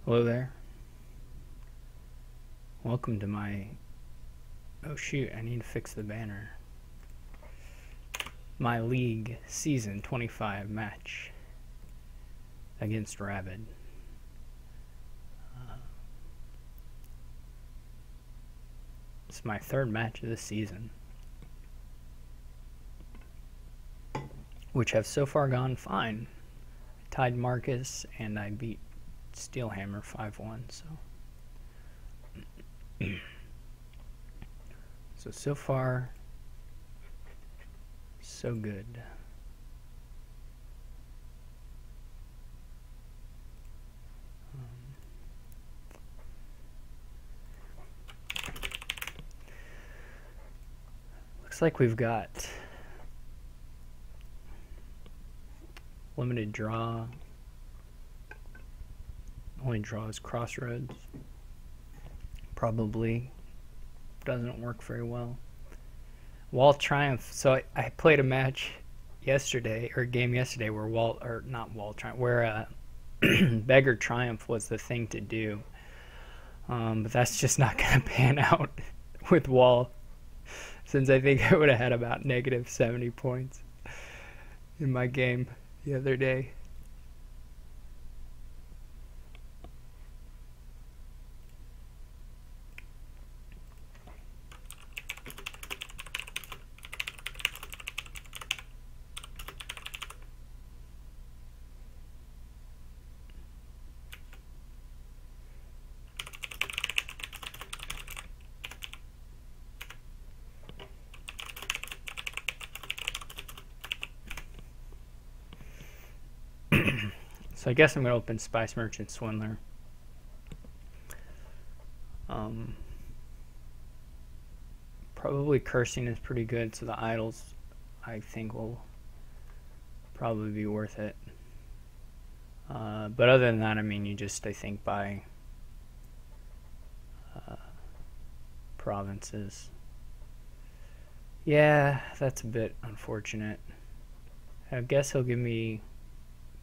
Hello there. Welcome to my... Oh shoot, I need to fix the banner. My League Season 25 match against Rabid. It's my third match of the season, which have so far gone fine. I tied Marcus and I beat Steelhammer 5-1, so far so good. Looks like we've got limited draw. Only draw is Crossroads. Probably doesn't work very well. Wall Triumph. So I played a match yesterday, or a game yesterday, where where Beggar Triumph was the thing to do. But that's just not gonna pan out with Wall, since I think I would have had about negative 70 points in my game the other day. So I guess I'm going to open Spice Merchant Swindler. Probably Cursing is pretty good, so the Idols I think will probably be worth it. But other than that, I mean, you just, I think, buy provinces. Yeah, that's a bit unfortunate. I guess he'll give me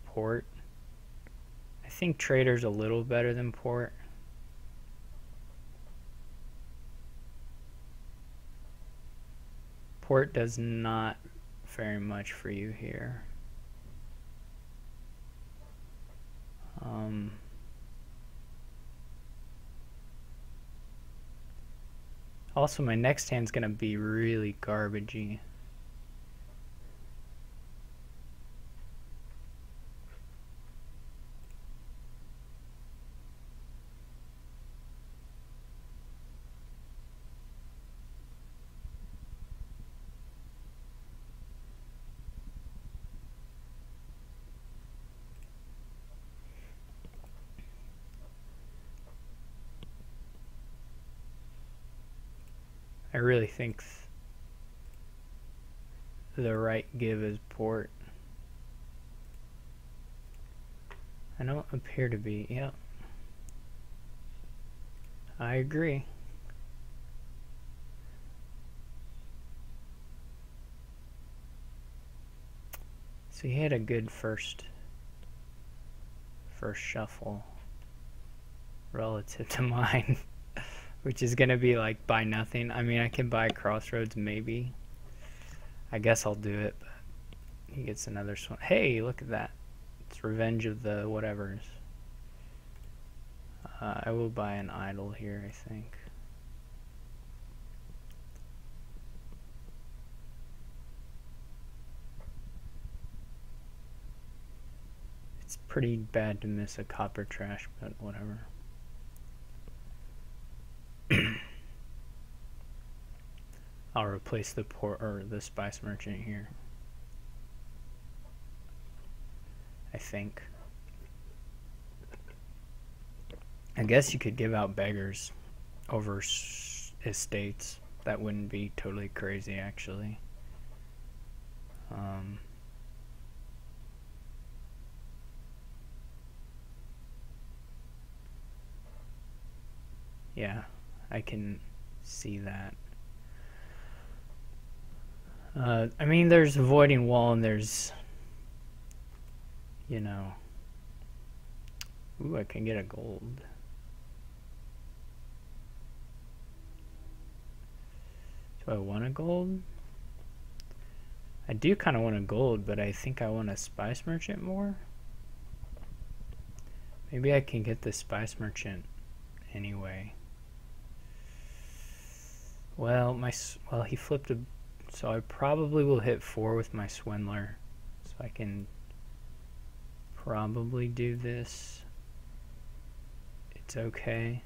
Port. I think Trader's a little better than Port. Port does not very much for you here. Also, my next hand's gonna be really garbagey. I really think the right give is Port. I don't appear to be. Yep. I agree. So he had a good first shuffle relative to mine. Which is going to be like buy nothing. I mean, I can buy Crossroads maybe. I guess I'll do it, but he gets another swing. Hey, look at that. It's Revenge of the whatevers. I will buy an Idol here, I think. It's pretty bad to miss a Copper Trash, but whatever. I'll replace the Port or the Spice Merchant here, I think. I guess you could give out Beggars over Estates. That wouldn't be totally crazy, actually. Yeah, I can see that. I mean, there's Avoiding Wall and there's, you know, Ooh, I can get a gold. Do I want a gold? I do kind of want a gold, but I think I want a spice merchant more. Maybe I can get the spice merchant anyway. Well, he flipped a, so I probably will hit 4 with my swindler. So I can probably do this. It's okay.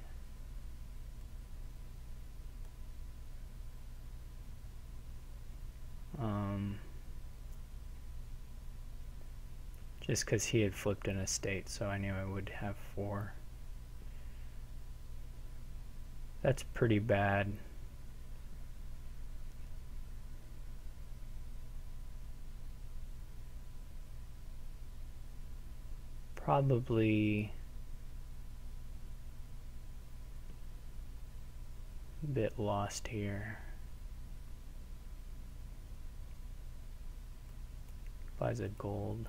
Just because he had flipped an estate, so I knew I would have 4. That's pretty bad. Probably a bit lost here. Buys a gold.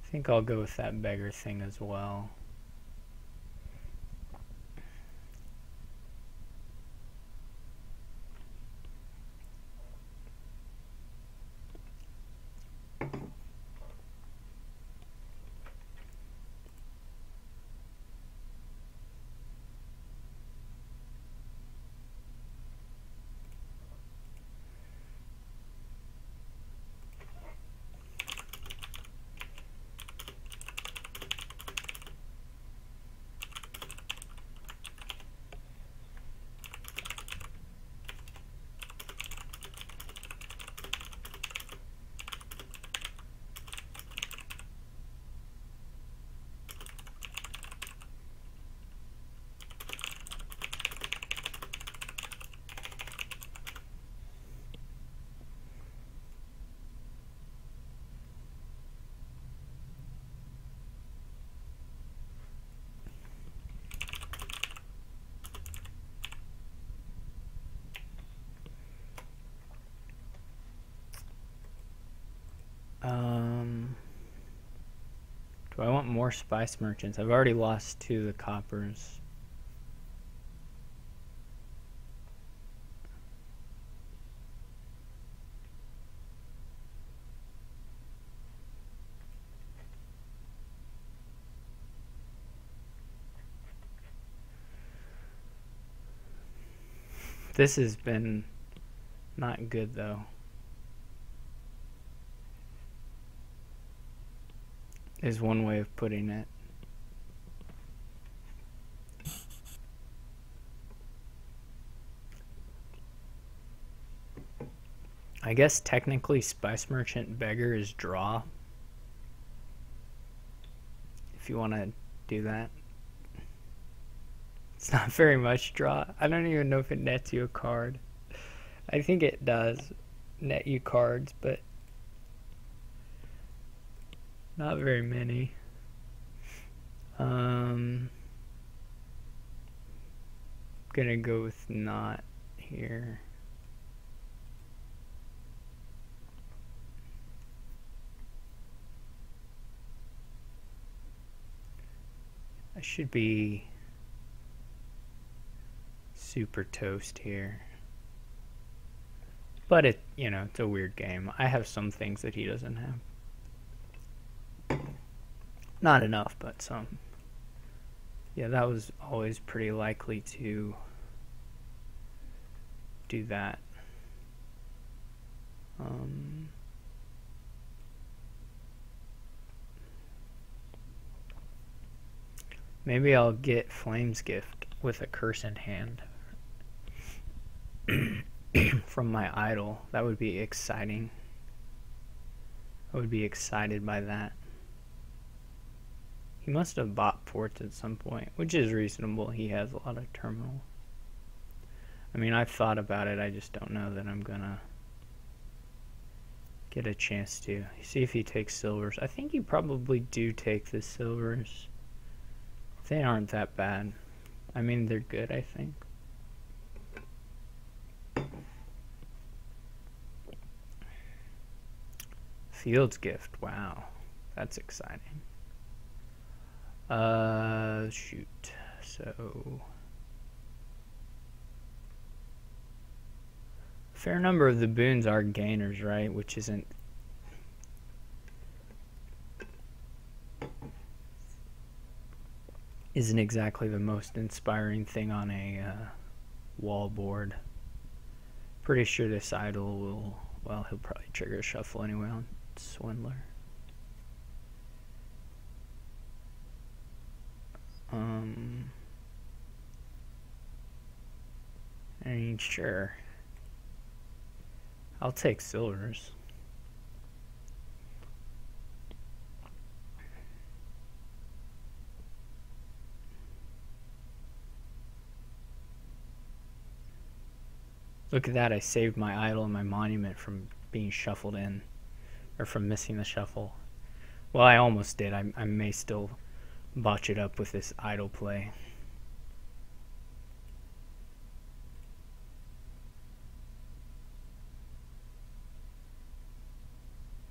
I think I'll go with that beggar thing as well. Do I want more spice merchants? I've already lost 2 of the coppers. This has been not good though. Is one way of putting it. I guess technically Spice Merchant Beggar is draw. If you want to do that. It's not very much draw. I don't even know if it nets you a card. I think it does net you cards, but not very many. Gonna go with not here. I should be super toast here. But it, you know, it's a weird game. I have some things that he doesn't have. Not enough, but some. Yeah, that was always pretty likely to do that. Maybe I'll get Flame's Gift with a curse in hand from my idol. That would be exciting. I would be excited by that. He must have bought ports at some point, which is reasonable. He has a lot of terminal. I mean, I've thought about it. I just don't know that I'm gonna get a chance to. See if he takes silvers. I think you probably do take the silvers. They aren't that bad. I mean, they're good, I think. Field's Gift. Wow. That's exciting. Shoot. So, a fair number of the boons are gainers, right? Which isn't exactly the most inspiring thing on a wall board. Pretty sure this idol will, well, he'll probably trigger a shuffle anyway on Swindler. I mean, sure. I'll take silvers. Look at that, I saved my idol and my monument from being shuffled in, or from missing the shuffle. Well, I almost did. I may still botch it up with this idle play.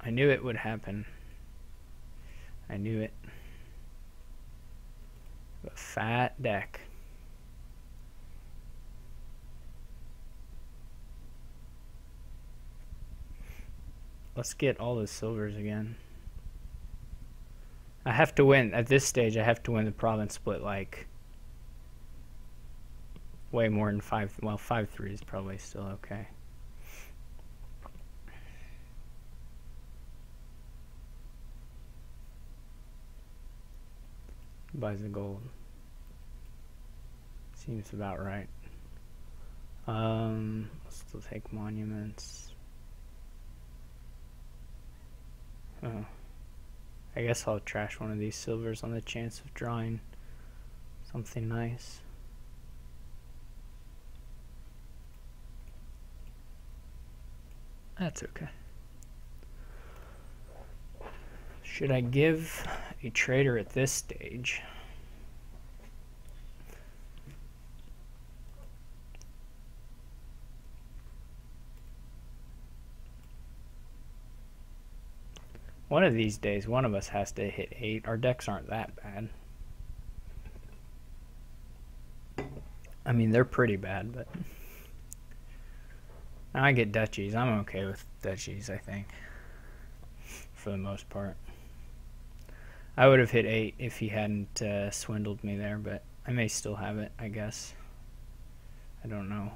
I knew it would happen. I knew it. A fat deck. Let's get all the silvers again. I have to win. At this stage, I have to win the province split like way more than 5. Well, 5-3 is probably still okay. Buys the gold. Seems about right. Still take monuments. Oh. I guess I'll trash one of these silvers on the chance of drawing something nice. That's okay. Should I give a trader at this stage? One of these days, one of us has to hit 8. Our decks aren't that bad. I mean, they're pretty bad, but now I get duchies. I'm okay with duchies, I think, for the most part. I would have hit 8 if he hadn't swindled me there, but I may still have it, I guess. I don't know.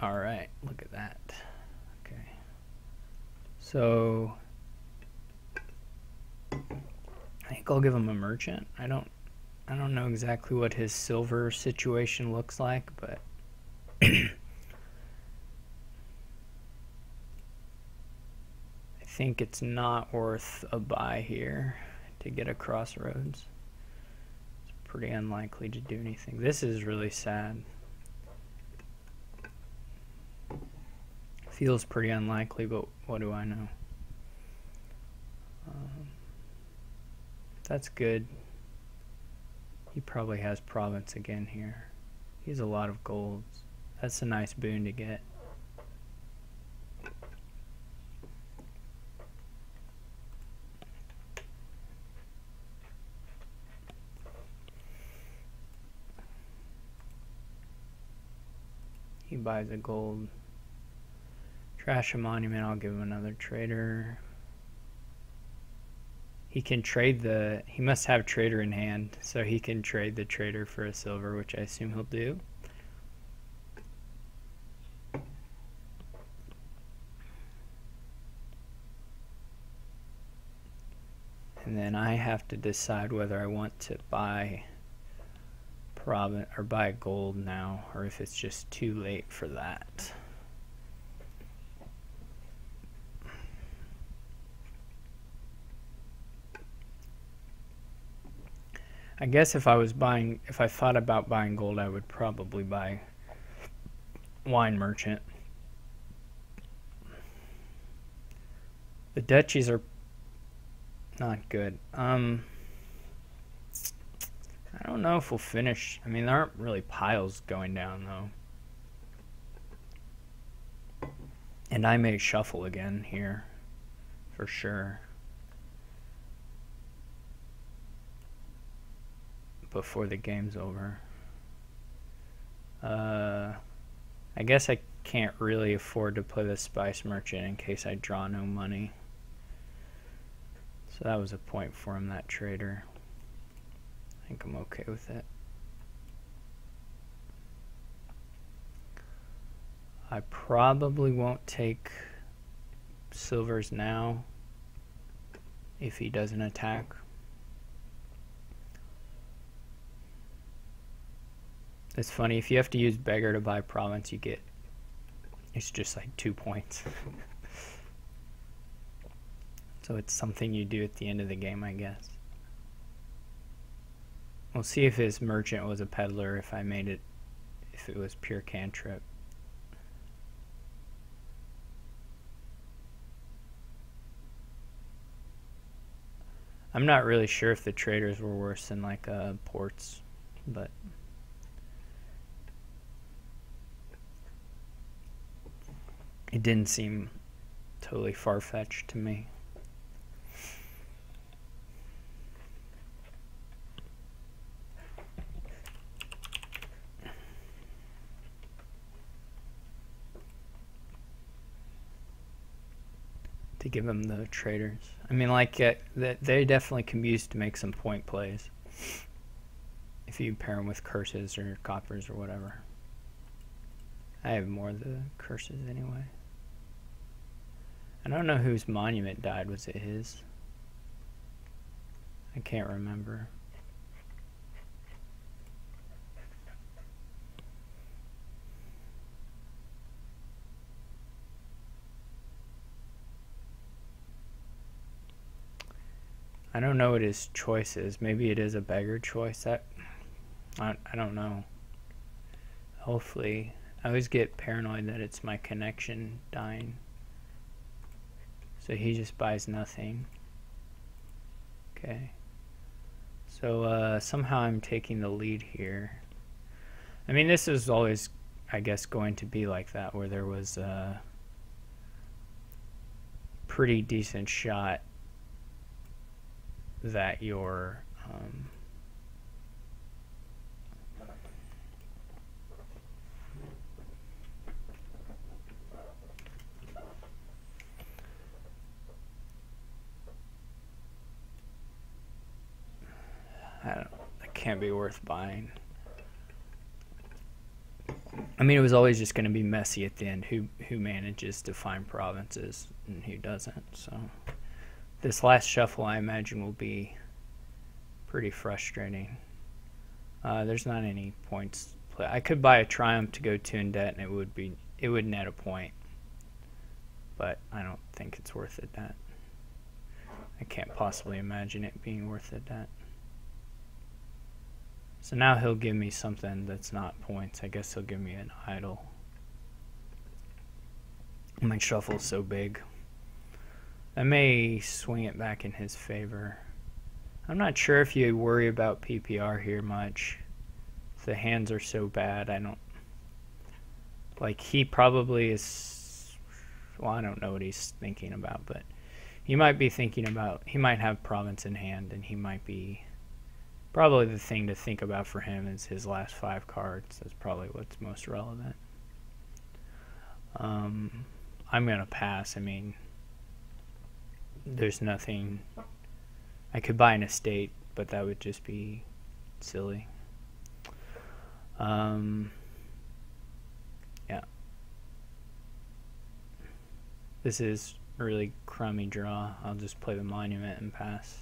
Alright, look at that. Okay. So I think I'll give him a merchant. I don't know exactly what his silver situation looks like, but I think it's not worth a buy here to get a crossroads. It's pretty unlikely to do anything. This is really sad. Feels pretty unlikely, but what do I know? That's good. He probably has province again here. He has a lot of golds. That's a nice boon to get. He buys a gold. Trash a monument, I'll give him another trader. He can trade the... He must have trader in hand, so he can trade the trader for a silver, which I assume he'll do. And then I have to decide whether I want to buy province or buy gold now, or if it's just too late for that. I guess if I thought about buying gold, I would probably buy wine merchant. The duchies are not good. I don't know if we'll finish. I mean, there aren't really piles going down, though. And I may shuffle again here, for sure, before the game's over. I guess I can't really afford to play the Spice Merchant in case I draw no money. So that was a point for him, that trader. I think I'm okay with it. I probably won't take silvers now if he doesn't attack. It's funny, if you have to use beggar to buy province, you get, it's just like 2 points. So it's something you do at the end of the game, I guess. We'll see if his merchant was a peddler, if I made it, if it was pure cantrip. I'm not really sure if the traders were worse than like ports, but it didn't seem totally far-fetched to me. To give him the traders. I mean, like, they definitely can be used to make some point plays. If you pair them with curses or coppers or whatever. I have more of the curses anyway. I don't know whose monument died. Was it his? I can't remember. I don't know what his choice is. Maybe it is a beggar choice. I don't know. Hopefully. I always get paranoid that it's my connection dying. So he just buys nothing. Okay. So somehow I'm taking the lead here. I mean, this is always, I guess, going to be like that, where there was a pretty decent shot that your that can't be worth buying. I mean, it was always just going to be messy at the end, who manages to find provinces and who doesn't. So this last shuffle, I imagine, will be pretty frustrating. There's not any points. I could buy a triumph to go 2 in debt, and it would net a point. But I don't think it's worth it. That I can't possibly imagine it being worth it. That. So now he'll give me something that's not points. I guess he'll give me an idol. My shuffle's so big. I may swing it back in his favor. I'm not sure if you worry about PPR here much. If the hands are so bad, I don't... Like, he probably is... Well, I don't know what he's thinking about, but he might be thinking about... He might have province in hand, and he might be... Probably the thing to think about for him is his last 5 cards. That's probably what's most relevant. I'm going to pass. I mean... There's nothing. I could buy an estate, but that would just be silly. Yeah. This is a really crummy draw. I'll just play the monument and pass.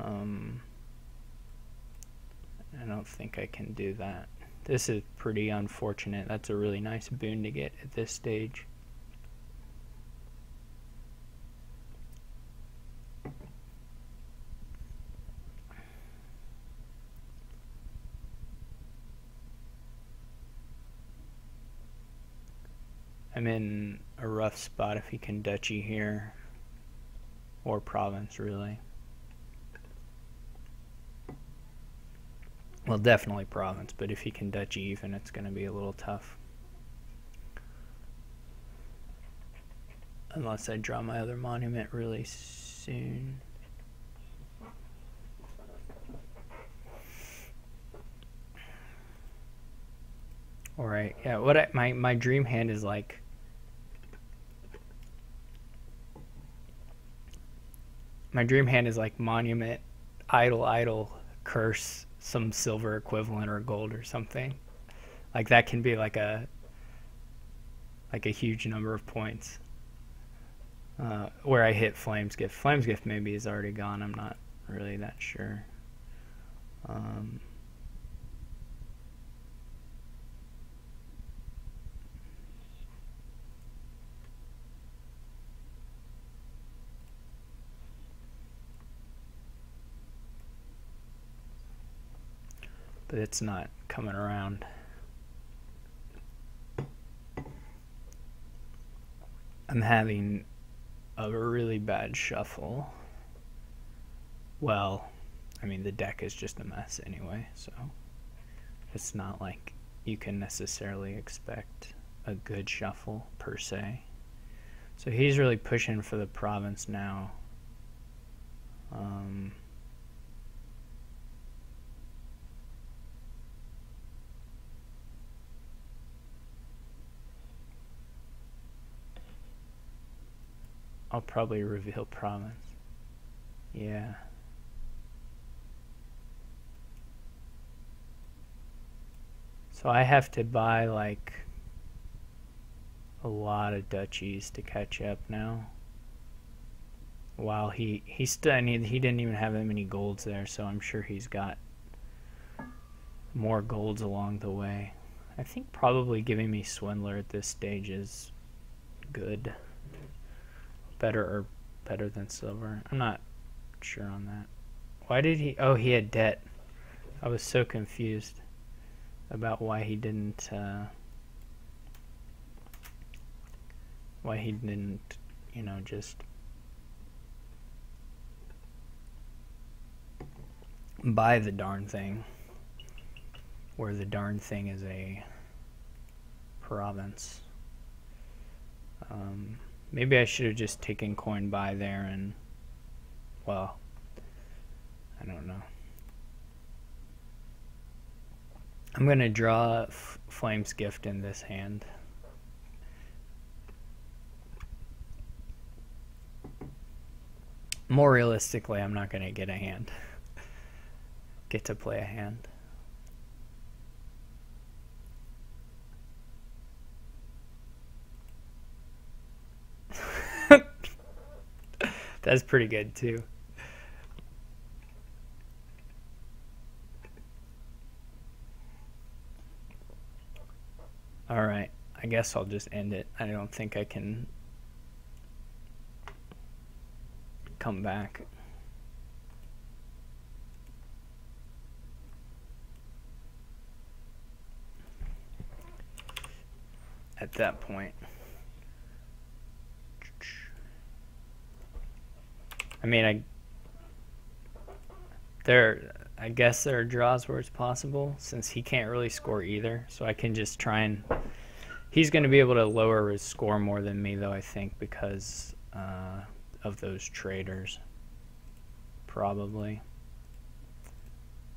I don't think I can do that. This is pretty unfortunate. That's a really nice boon to get at this stage. I'm in a rough spot if he can duchy here, or province really. Well, definitely province, but if he can Dutch even, it's going to be a little tough. Unless I draw my other monument really soon. Alright, yeah, my dream hand is like monument, idle, curse, some silver equivalent or gold or something. Like that can be like a huge number of points. Where I hit Flame's Gift. Flame's Gift maybe is already gone. I'm not really that sure. But it's not coming around. I'm having a really bad shuffle. Well, I mean, the deck is just a mess anyway, so it's not like you can necessarily expect a good shuffle per se. So he's really pushing for the province now. I'll probably reveal province. Yeah. So I have to buy like a lot of duchies to catch up now. While he didn't even have that many golds there, so I'm sure he's got more golds along the way. I think probably giving me Swindler at this stage is good. Better than silver. I'm not sure on that. Why did he? Oh, he had debt. I was so confused about why he didn't. You know, just buy the darn thing. Where the darn thing is a province. Maybe I should have just taken coin buy there and, well, I don't know. I'm going to draw Flame's Gift in this hand. More realistically, I'm not going to get a hand. Get to play a hand. That's pretty good too. Alright, I guess I'll just end it. I don't think I can come back. At that point. I mean, I guess there are draws where it's possible, since he can't really score either, so I can just try and... He's going to be able to lower his score more than me, though, I think, because of those traders. Probably.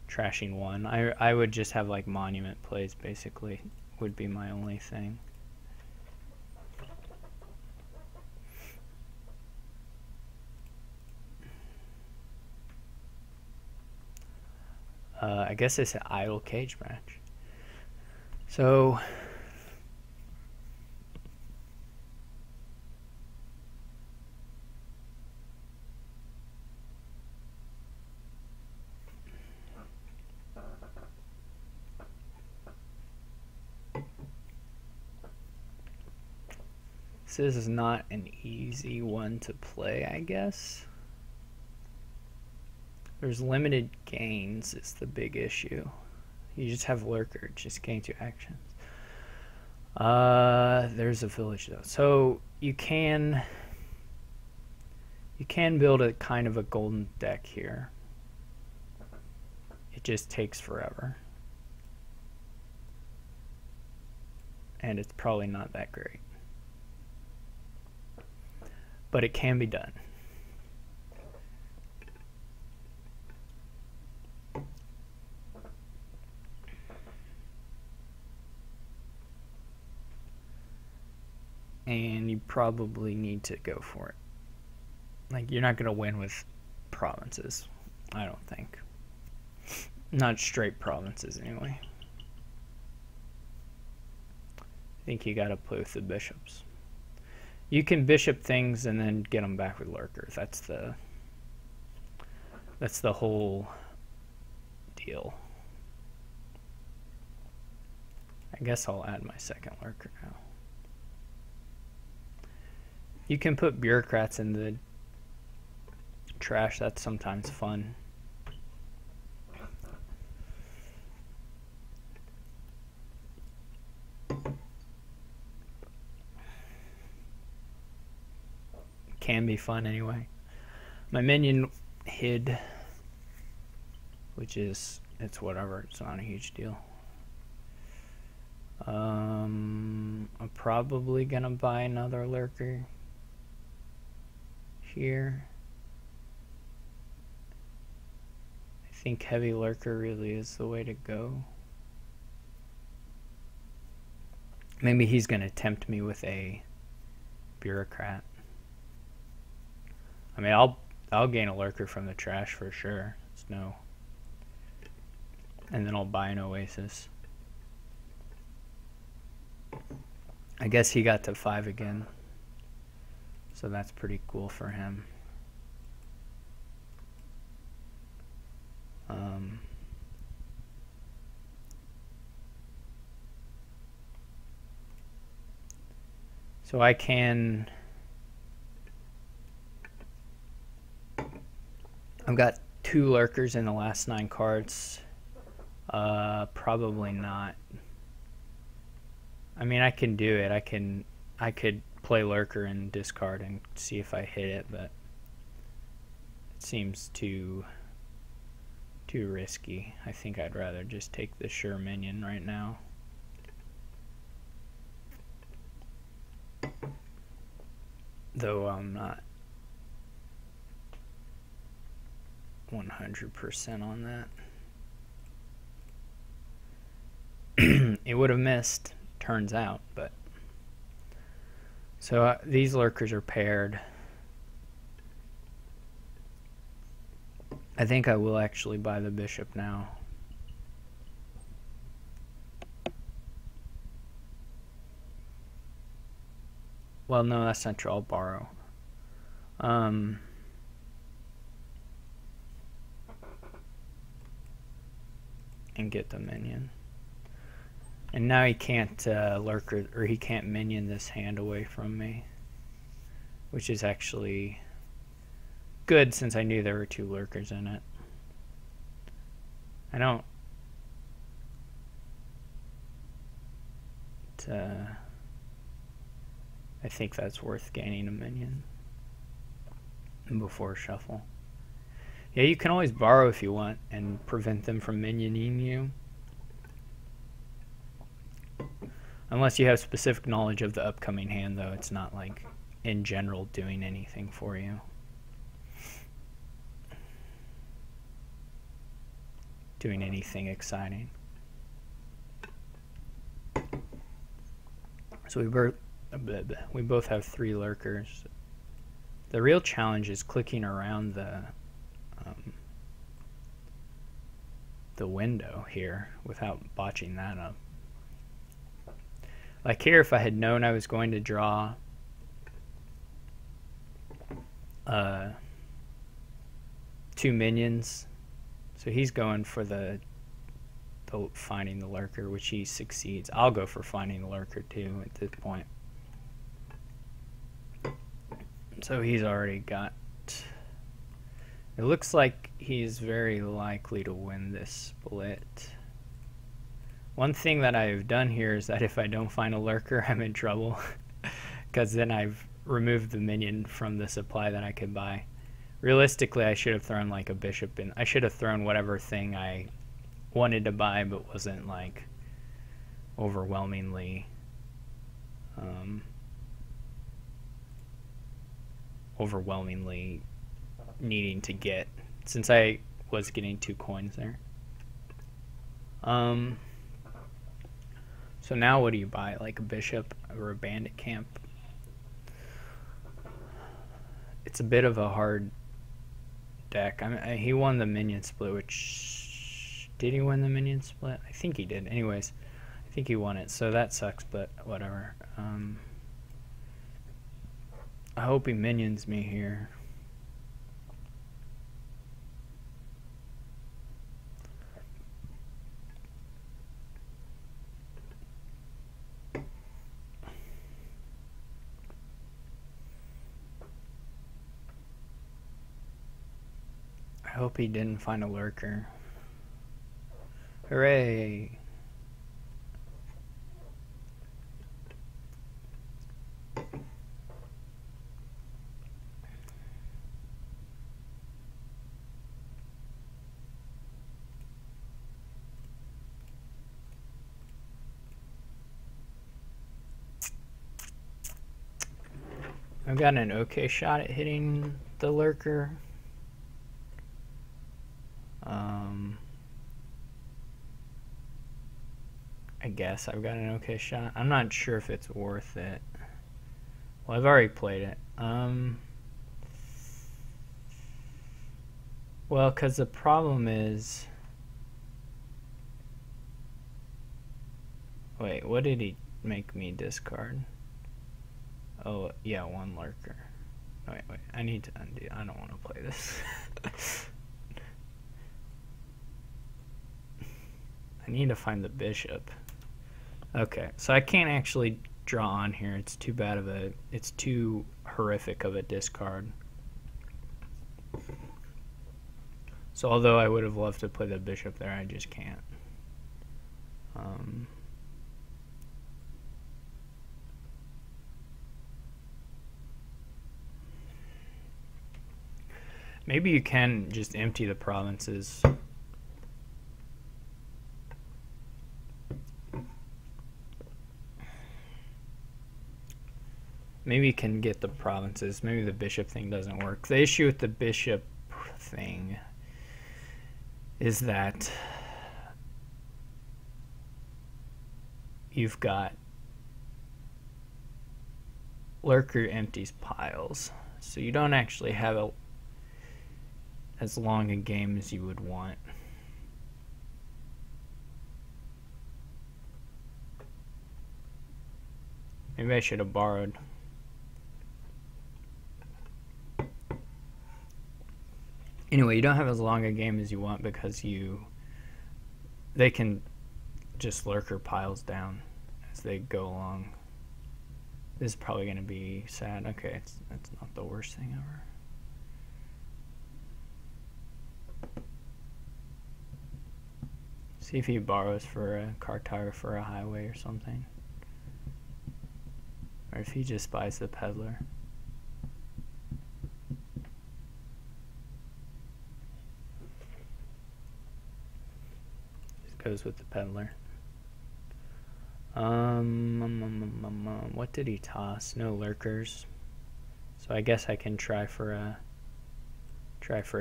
Trashing one. I would just have, like, monument plays, basically, would be my only thing. I guess it's an idle cage match. So this is not an easy one to play, I guess. There's limited gains is the big issue. You just have lurker, just gain 2 actions. There's a village though. So you can build a kind of a golden deck here. It just takes forever. and it's probably not that great. But it can be done. And you probably need to go for it. Like, you're not going to win with provinces, I don't think. Not straight provinces, anyway. I think you got to play with the bishops. You can bishop things and then get them back with lurkers. That's the whole deal. I guess I'll add my second lurker now. You can put bureaucrats in the trash. That's sometimes fun. Can be fun anyway. My minion hid, which is, it's whatever. It's not a huge deal. I'm probably gonna buy another lurker here. I think heavy lurker really is the way to go. Maybe he's gonna tempt me with a bureaucrat. I mean, I'll gain a lurker from the trash for sure. It's no. And then I'll buy an oasis. I guess he got to 5 again. So that's pretty cool for him. So I can... I've got 2 lurkers in the last 9 cards. Probably not. I mean, I can do it. I could play lurker and discard and see if I hit it, but it seems too risky. I think I'd rather just take the sure minion right now. Though I'm not 100% on that. It would have missed, turns out, but so these lurkers are paired. I think I will actually buy the bishop now. Well, no, that's not true. I'll borrow. And get the minion. And now he can't lurker, or he can't minion this hand away from me, which is actually good since I knew there were 2 lurkers in it. I think that's worth gaining a minion before shuffle. Yeah, you can always borrow if you want and prevent them from minioning you. Unless you have specific knowledge of the upcoming hand, though, it's not like in general doing anything for you. Doing anything exciting. So we both have 3 lurkers. The real challenge is clicking around the window here without botching that up. Like here, if I had known I was going to draw two minions, so he's going for the finding the lurker, which he succeeds. I'll go for finding the lurker too at this point. So he's already got... It looks like he's very likely to win this split. One thing that I've done here is that if I don't find a lurker, I'm in trouble. Because then I've removed the minion from the supply that I could buy. Realistically, I should have thrown like a bishop in. I should have thrown whatever thing I wanted to buy but wasn't like overwhelmingly overwhelmingly needing to get, since I was getting 2 coins there. So now what do you buy? Like a bishop or a bandit camp? It's a bit of a hard deck. He won the minion split, which... Did he win the minion split? I think he did. Anyways, I think he won it, so that sucks, but whatever. I hope he minions me here. I hope he didn't find a lurker. Hooray! I've got an okay shot at hitting the lurker. I guess I've got an okay shot. I'm not sure if it's worth it. Well, I've already played it. Well, because the problem is... Wait, what did he make me discard? Oh, yeah, 1 lurker. Wait, I need to undo. I don't want to play this. I need to find the bishop. Okay, so I can't actually draw on here. It's too bad of a... It's too horrific of a discard. So although I would have loved to play the bishop there, I just can't. Maybe you can just empty the provinces. Maybe you can get the provinces. Maybe the bishop thing doesn't work. The issue with the bishop thing is that you've got lurker empties piles, so you don't actually have as long a game as you would want. Maybe I should have borrowed. Anyway, you don't have as long a game as you want because they can just lurker piles down as they go along. This is probably going to be sad. Okay, that's not the worst thing ever. See if he borrows for a cartographer or a highway or something. Or if he just buys the peddler. Just goes with the peddler. What did he toss? No lurkers. So I guess I can try for a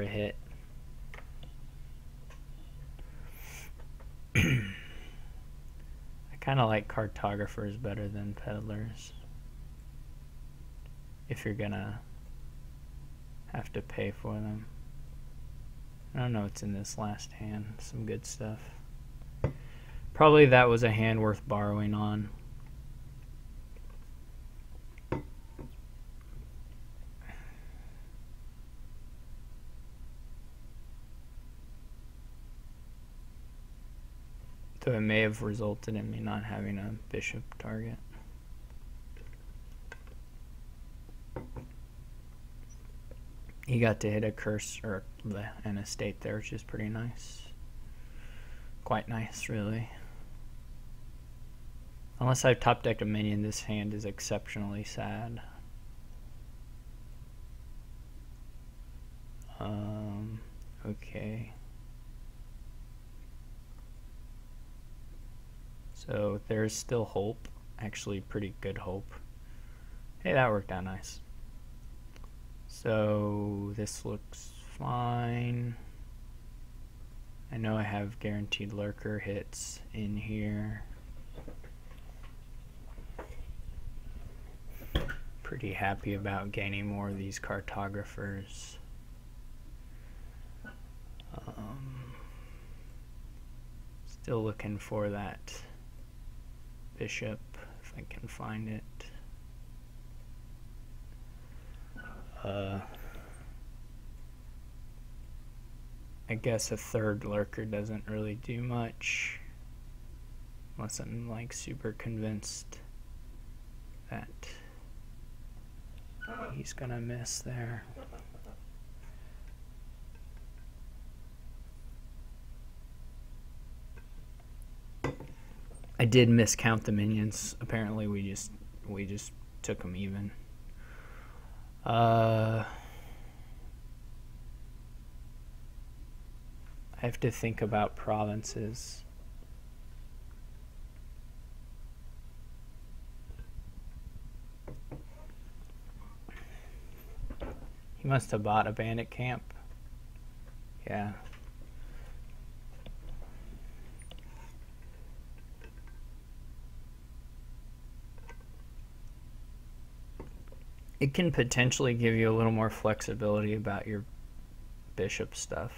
hit. I kind of like cartographers better than peddlers. If you're gonna have to pay for them. I don't know what's in this last hand. Some good stuff. Probably that was a hand worth borrowing on. So it may have resulted in me not having a bishop target. He got to hit a curse or an estate there, which is pretty nice. Quite nice, really. Unless I've top decked a minion, this hand is exceptionally sad. Okay. So there's still hope. actually pretty good hope. Hey, that worked out nice. So this looks fine. I know I have guaranteed lurker hits in here. Pretty happy about gaining more of these cartographers. Still looking for that bishop, if I can find it. I guess a third lurker doesn't really do much, unless I'm like super convinced that he's gonna miss there. I did miscount the minions. Apparently we just took them even. I have to think about provinces. He must have bought a bandit camp. Yeah. It can potentially give you a little more flexibility about your bishop stuff.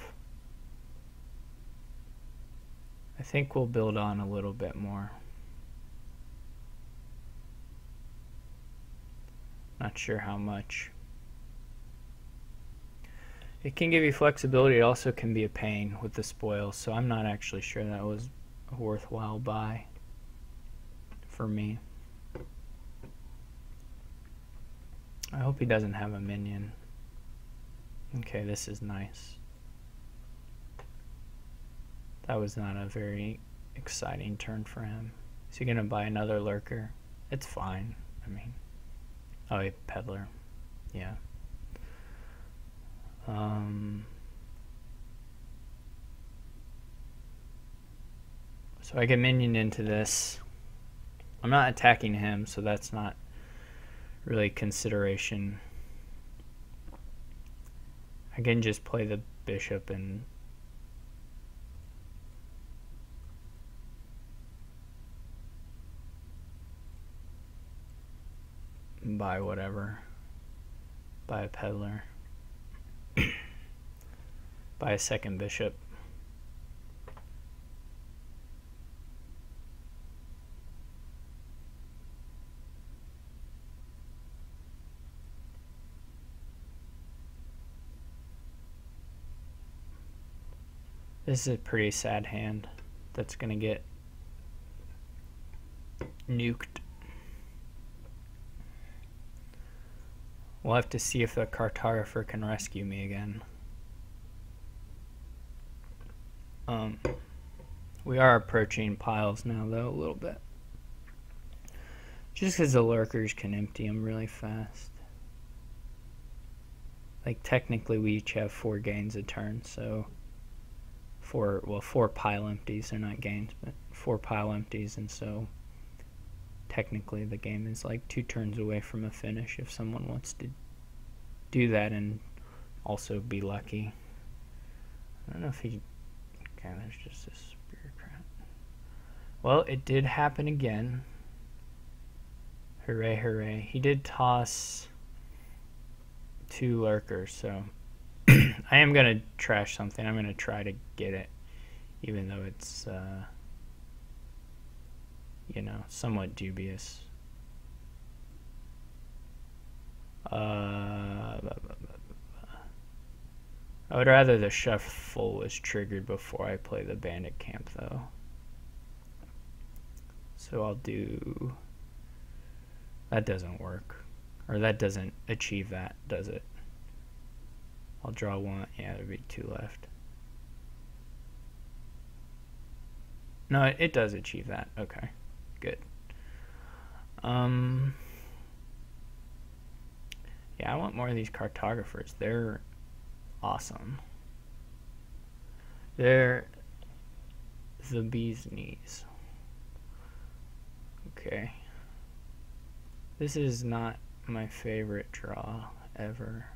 I think we'll build on a little bit more. Not sure how much. It can give you flexibility. It also can be a pain with the spoils, so I'm not actually sure that was a worthwhile buy for me. I hope he doesn't have a minion. Okay, this is nice. That was not a very exciting turn for him. Is he gonna buy another lurker? It's fine. I mean, oh, a peddler. Yeah. So I get minion into this. I'm not attacking him, so that's not really consideration. I can just play the bishop and buy whatever. Buy a peddler. Buy a second bishop. This is a pretty sad hand that's gonna get nuked. We'll have to see if the cartographer can rescue me again. We are approaching piles now, though, a little bit. Just because the lurkers can empty them really fast. Like, technically we each have 4 gains a turn, so 4 pile empties. They're not gains, but 4 pile empties, and so technically the game is like 2 turns away from a finish if someone wants to do that and also be lucky. I don't know if he... Okay, there's just this bureaucrat. Well, it did happen again. Hooray, hooray. He did toss 2 lurkers, so I am going to trash something. I'm going to try to get it, even though it's, you know, somewhat dubious. I would rather the shuffle was triggered before I play the bandit camp, though. So I'll do... That doesn't work. Or that doesn't achieve that, does it? I'll draw 1. Yeah, there'd be 2 left. No, it does achieve that. Okay, good. Yeah, I want more of these cartographers. They're awesome. They're the bee's knees. Okay. This is not my favorite draw ever.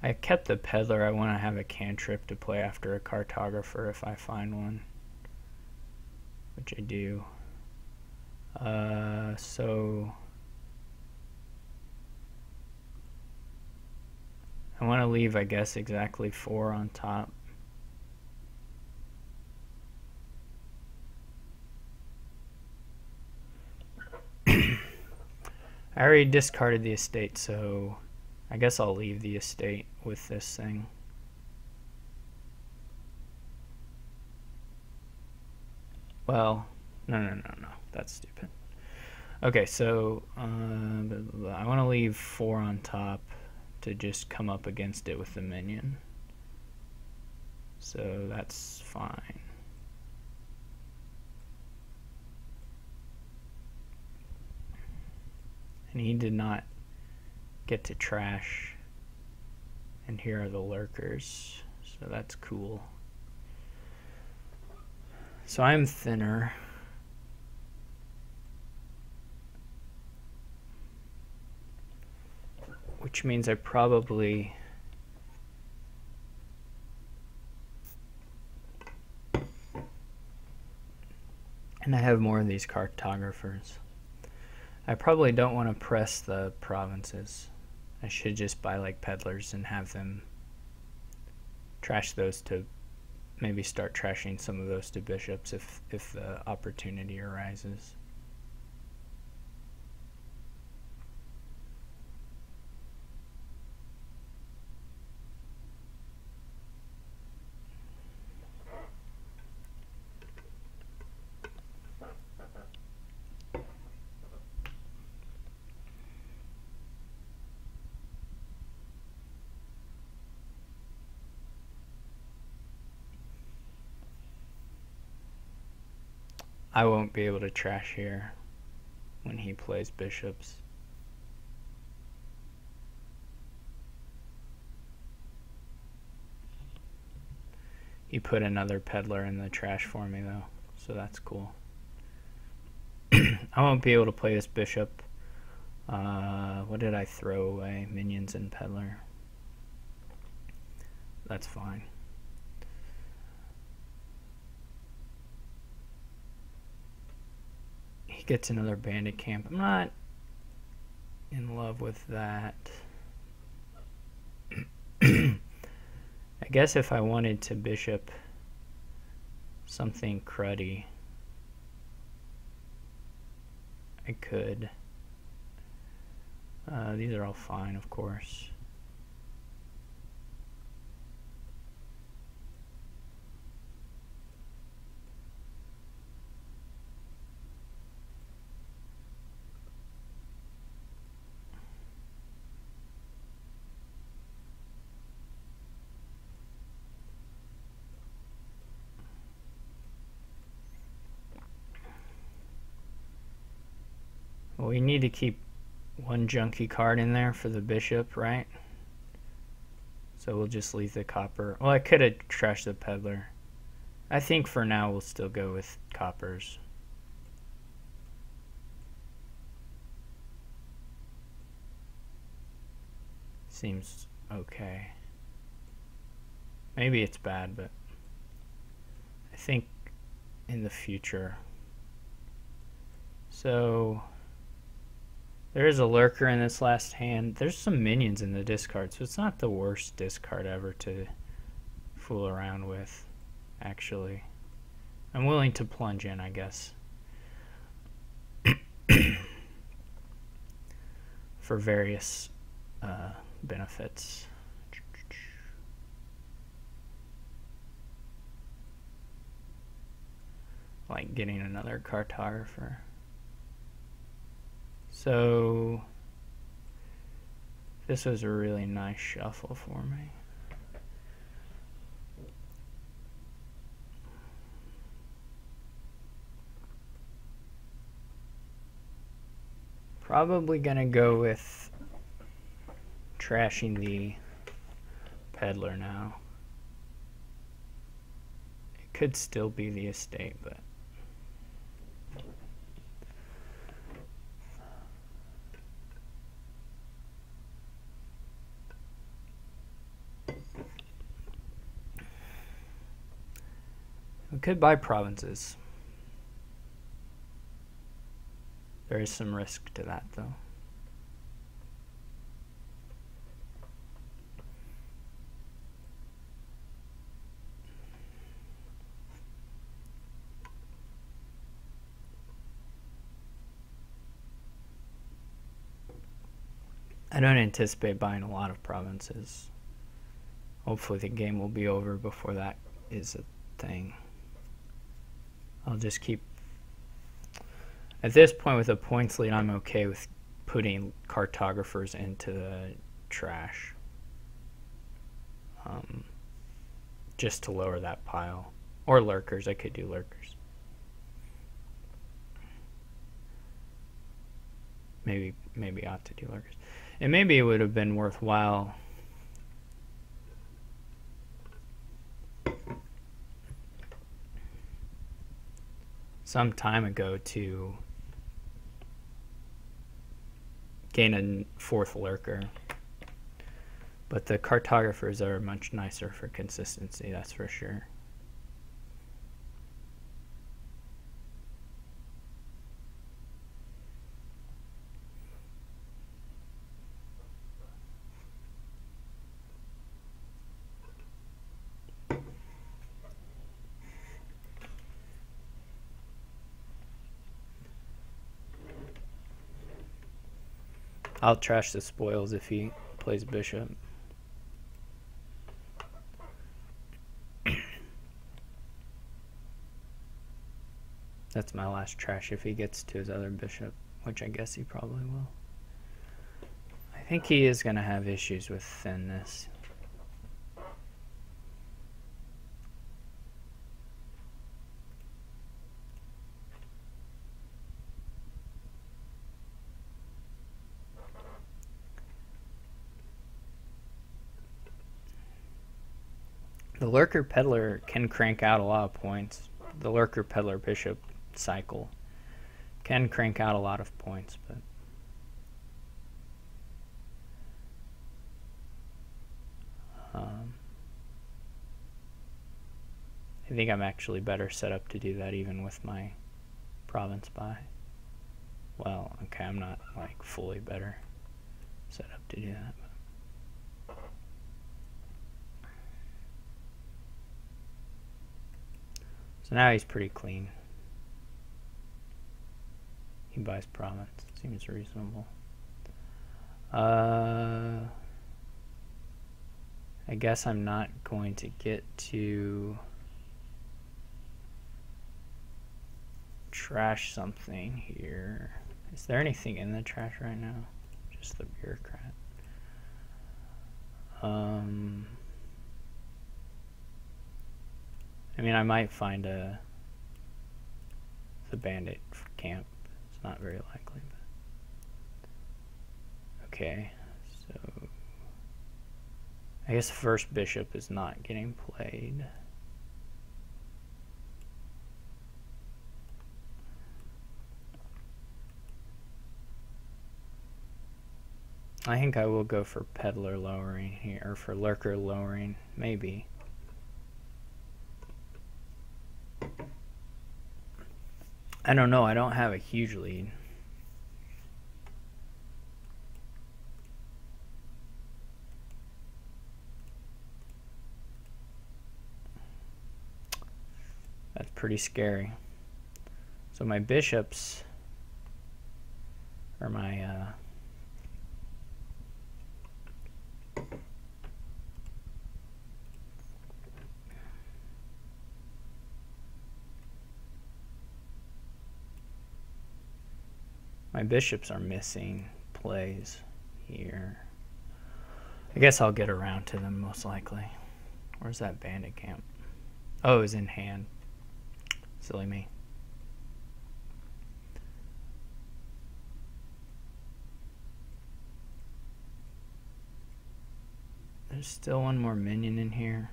I kept the peddler. I want to have a cantrip to play after a cartographer if I find one, which I do. So I want to leave, I guess, exactly 4 on top. I already discarded the estate, so I guess I'll leave the estate with this thing. Well, no, that's stupid. Okay, so I want to leave 4 on top to just come up against it with the minion. So that's fine. And he did not get to trash. And here are the lurkers. So that's cool. So I'm thinner. Which means I probably and I have more of these cartographers. I probably don't want to press the provinces. I should just buy like peddlers and have them trash those to maybe start trashing some of those to bishops if the opportunity arises. I won't be able to trash here when he plays bishops. He put another peddler in the trash for me though, so that's cool. I won't be able to play this bishop. What did I throw away? Minions and peddler. That's fine. He gets another bandit camp. I'm not in love with that. I guess if I wanted to bishop something cruddy, I could. These are all fine, of course. Well, we need to keep one junky card in there for the bishop, right? So we'll just leave the copper. Well, I could have trashed the peddler. I think for now we'll still go with coppers. Seems okay. Maybe it's bad, but I think in the future. So there is a lurker in this last hand. There's some minions in the discard, so it's not the worst discard ever to fool around with, actually. I'm willing to plunge in, I guess. For various benefits. Like getting another cartographer. So this was a really nice shuffle for me. Probably gonna go with trashing the peddler now. It could still be the estate, but we could buy provinces. There is some risk to that, though. I don't anticipate buying a lot of provinces. Hopefully the game will be over before that is a thing. I'll just keep... At this point with a points lead, I'm okay with putting cartographers into the trash. Just to lower that pile. Or lurkers, I could do lurkers. Maybe I ought to do lurkers. And maybe it would have been worthwhile some time ago to gain a fourth lurker. But the cartographers are much nicer for consistency, that's for sure. I'll trash the spoils if he plays bishop. That's my last trash if he gets to his other bishop, which I guess he probably will. I think he is going to have issues with thinness. The lurker peddler can crank out a lot of points. The lurker peddler bishop cycle can crank out a lot of points, but I think I'm actually better set up to do that even with my province buy. Well, okay, I'm not like fully better set up to do that. So now he's pretty clean. He buys province. Seems reasonable. I guess I'm not going to get to trash something here. Is there anything in the trash right now? Just the bureaucrat. I mean, I might find the bandit camp. It's not very likely, but okay. So I guess first bishop is not getting played. I think I will go for peddler lowering here, or for lurker lowering, maybe. I don't know, I don't have a huge lead. That's pretty scary. So my bishops, or my my bishops are missing plays here. I guess I'll get around to them most likely. Where's that bandit camp? Oh, it was in hand. Silly me. There's still one more minion in here.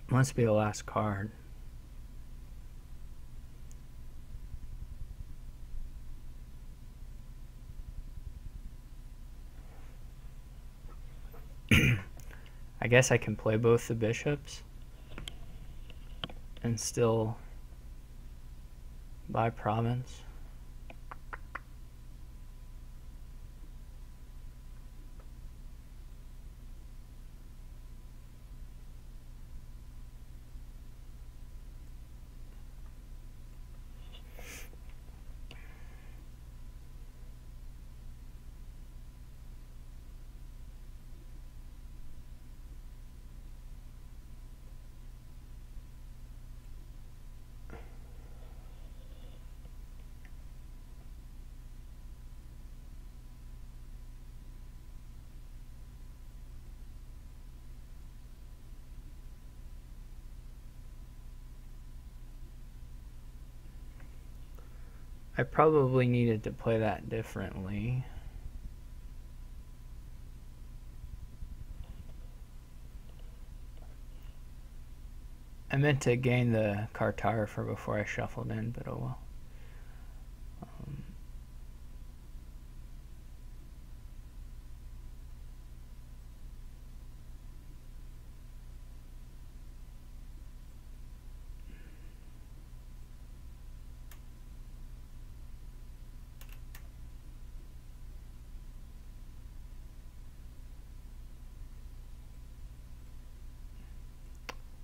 Must be the last card. I guess I can play both the bishops and still buy province. I probably needed to play that differently. I meant to gain the cartographer before I shuffled in, but oh well.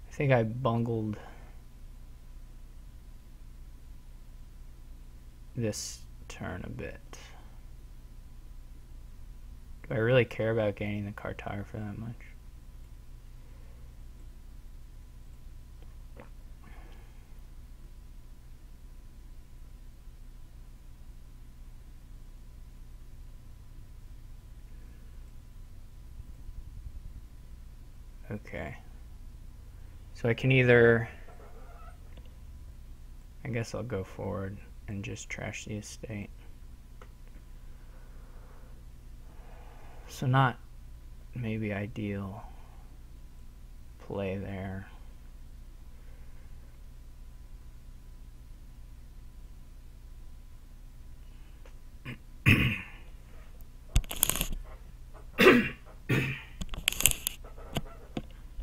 I think I bungled this turn a bit. Do I really care about gaining the cartographer that much? Okay. So I can either, I guess I'll go forward and just trash the estate. So not maybe ideal play there.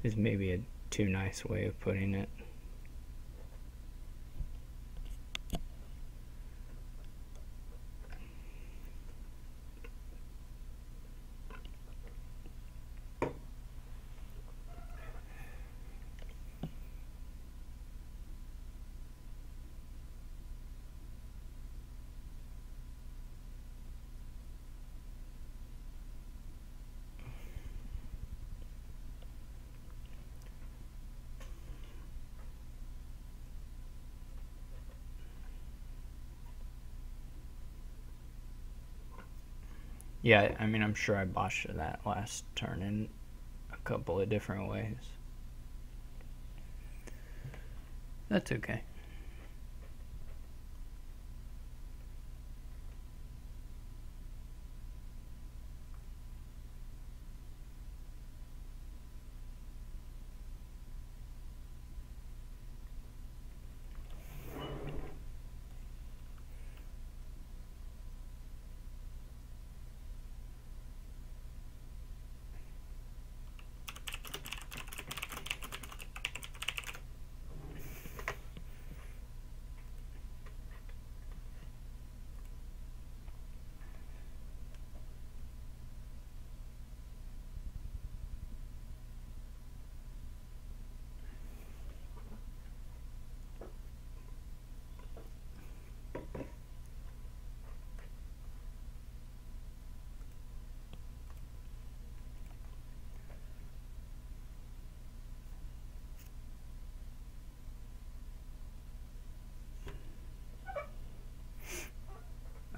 Is maybe a too nice way of putting it. Yeah, I mean, I'm sure I botched that last turn in a couple of different ways. That's okay.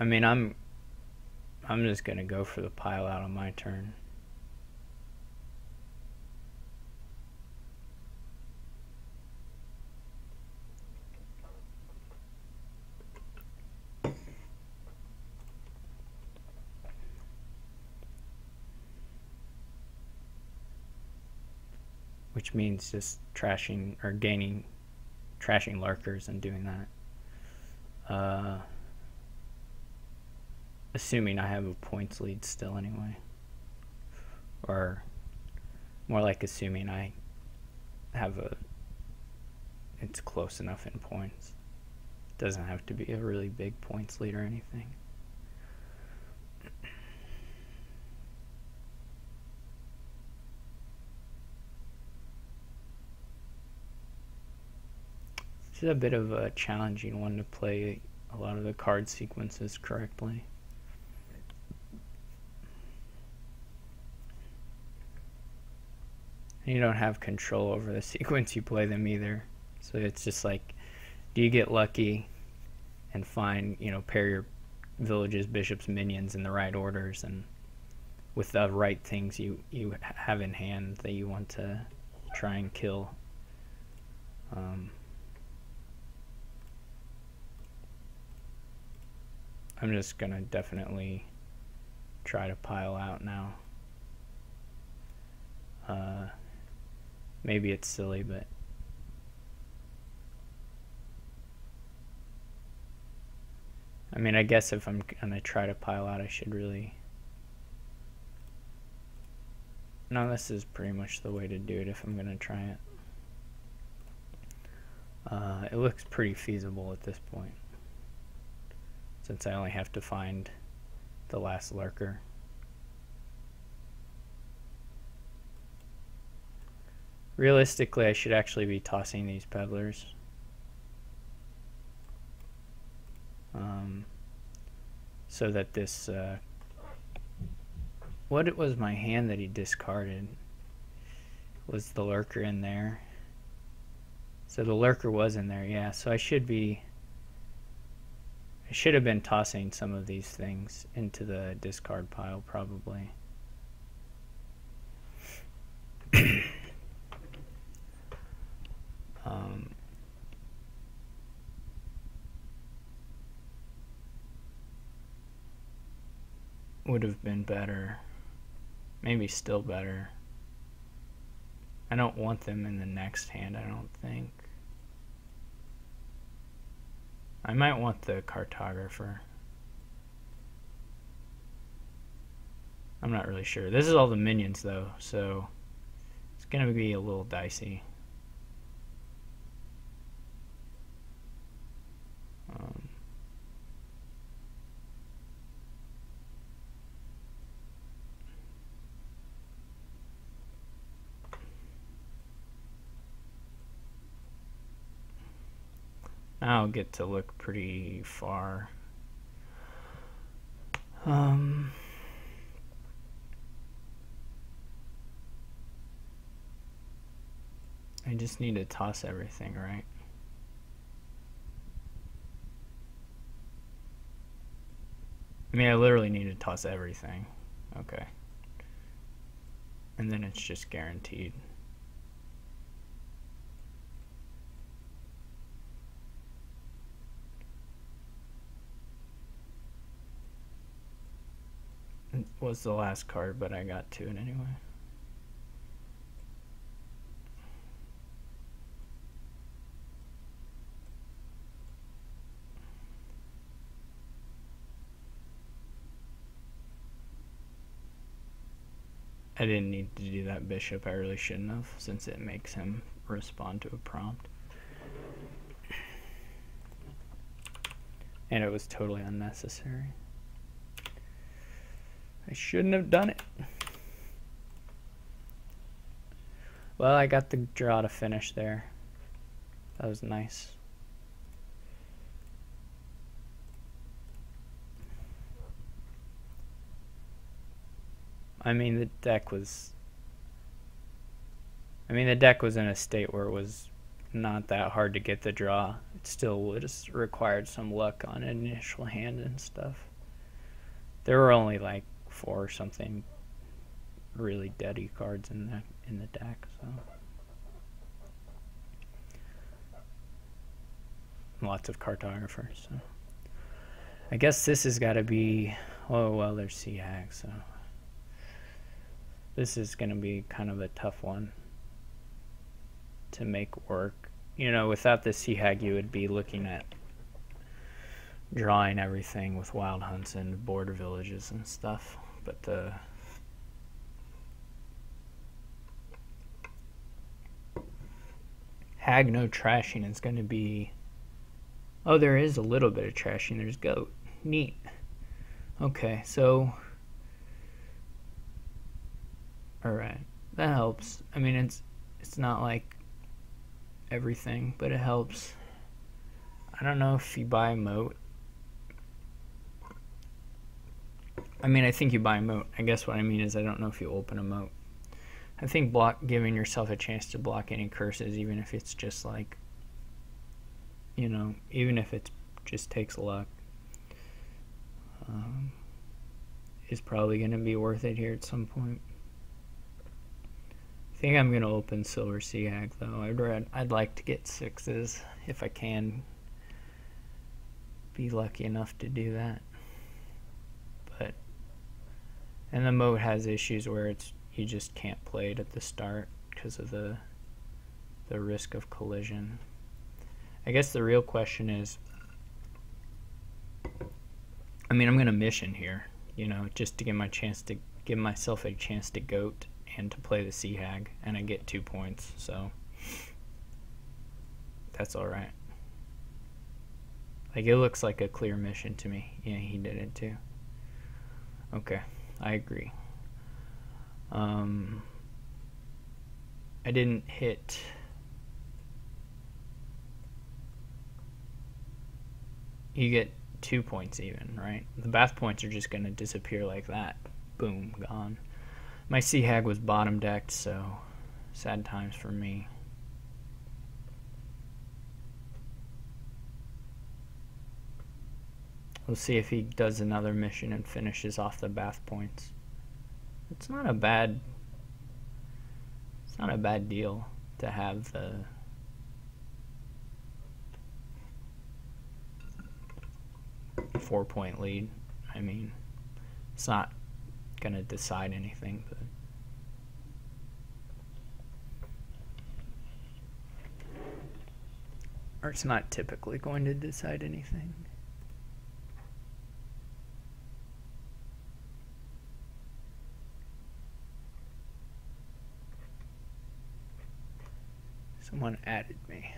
I mean, I'm just gonna go for the pile out on my turn. Which means just trashing or trashing lurkers and doing that. Assuming I have a points lead still anyway. Or more like assuming I have it's close enough in points. It doesn't have to be a really big points lead or anything. This is a bit of a challenging one to play a lot of the card sequences correctly. And you don't have control over the sequence you play them either. So it's just like, do you get lucky and find, pair your villages, bishops, minions in the right orders and with the right things you have in hand that you want to try and kill. I'm just gonna definitely try to pile out now. Maybe it's silly, but I mean, I guess if I'm gonna try to pile out, I should really... No, this is pretty much the way to do it if I'm gonna try it. It looks pretty feasible at this point, since I only have to find the last lurker. Realistically, I should actually be tossing these peddlers. So that this... what was my hand that he discarded? Was the lurker in there? So the lurker was in there, yeah. So I should have been tossing some of these things into the discard pile, probably. Would have been better. Maybe still better. I don't want them in the next hand, I don't think. I might want the cartographer. I'm not really sure. This is all the minions though, so it's gonna be a little dicey. Now I'll get to look pretty far. I just need to toss everything, right? I mean, I literally need to toss everything. Okay. And then it's just guaranteed. It was the last card, but I got to it anyway. I didn't need to do that bishop. I really shouldn't have, since it makes him respond to a prompt. And it was totally unnecessary. I shouldn't have done it. Well, I got the draw to finish there. That was nice. I mean, the deck was in a state where it was not that hard to get the draw. It still would have required some luck on an initial hand and stuff. There were only like 4 or something really deady cards in the deck, so lots of cartographers. So I guess this has got to be. Oh well, there's Sea Hag, so this is going to be kind of a tough one to make work. You know, without the Sea Hag, you would be looking at drawing everything with Wild Hunts and border villages and stuff. But the Hag no trashing is going to be. Oh, there is a little bit of trashing. There's Goat. Neat. Okay, so alright, that helps. I mean, it's not like everything, but it helps. I don't know if you buy a moat. I mean, I think you buy a moat. I guess what I mean is I don't know if you open a moat. I think giving yourself a chance to block any curses, even if it's just like, you know, even if it just takes luck, is probably going to be worth it here at some point. I think I'm going to open Silver Sea Hag, though. I'd like to get 6s if I can be lucky enough to do that. But and the moat has issues where you just can't play it at the start because of the risk of collision. I guess the real question is, I mean, I'm going to mission here, you know, just to give myself a chance to goat and to play the Sea Hag, and I get 2 points, so that's alright. Like, it looks like a clear mission to me. Yeah, he did it too. Okay, I agree. I didn't hit. You get 2 points even, right? The bath points are just going to disappear like that. Boom, gone. My Sea Hag was bottom decked, so sad times for me. We'll see if he does another mission and finishes off the bath points. It's not a bad deal to have the four-point lead. I mean, it's not gonna decide anything, but or it's not typically going to decide anything. Someone added me.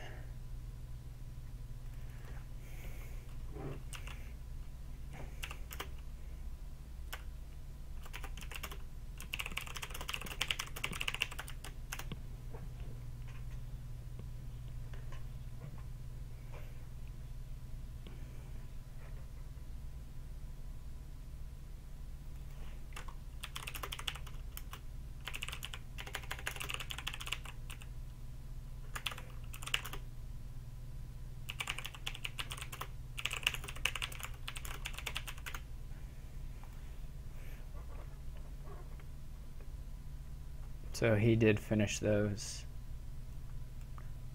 So he did finish those.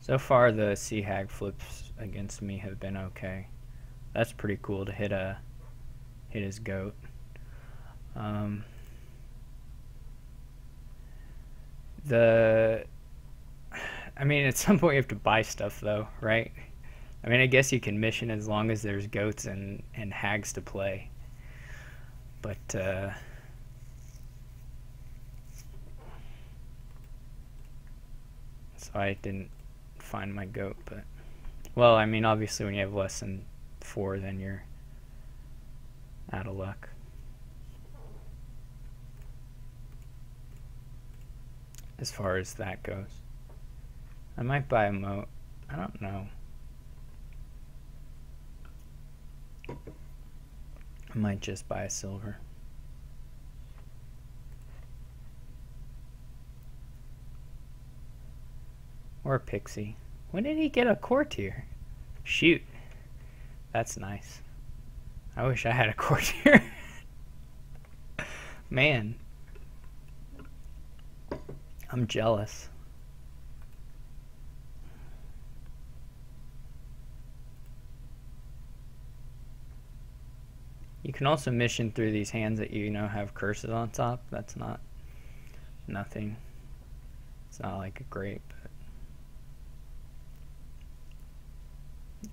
So far the Sea Hag flips against me have been okay. That's pretty cool to hit his goat. I mean, at some point you have to buy stuff though, right? I mean, I guess you can mission as long as there's goats and hags to play. But so I didn't find my goat, but well, I mean, obviously when you have less than 4, then you're out of luck. As far as that goes, I might buy a moat. I don't know. I might just buy a silver. Or a pixie. When did he get a courtier? Shoot. That's nice. I wish I had a courtier. Man, I'm jealous. You can also mission through these hands that you know have curses on top. That's not nothing. It's not like a grape.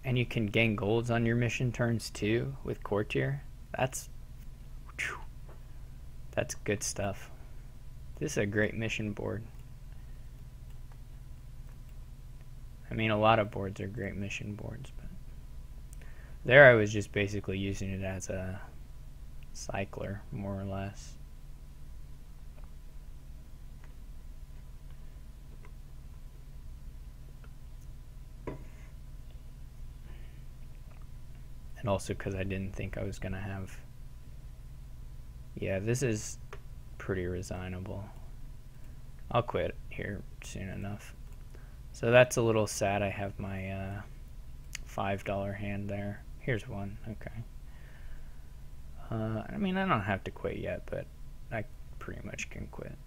And you can gain golds on your mission turns too with courtier. That's good stuff. This is a great mission board. I mean, a lot of boards are great mission boards, but there I was just basically using it as a cycler, more or less. And also because I didn't think I was going to have... Yeah, this is pretty resignable. I'll quit here soon enough. So that's a little sad. I have my $5 hand there. Here's one. Okay. I mean, I don't have to quit yet, but I pretty much can quit.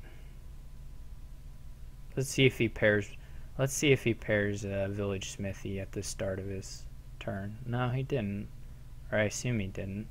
Let's see if he pairs. Let's see if he pairs Village Smithy at the start of his turn. No, he didn't. Or I assume he didn't.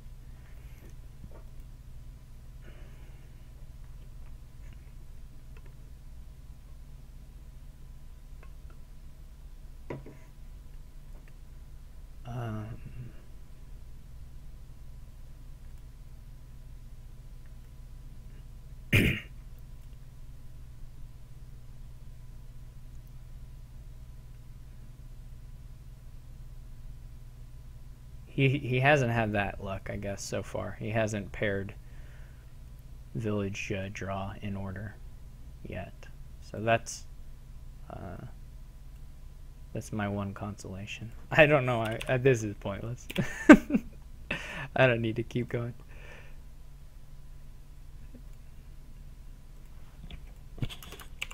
He hasn't had that luck, I guess, so far. He hasn't paired Village draw in order yet. So that's my one consolation. I don't know. This is pointless. I don't need to keep going.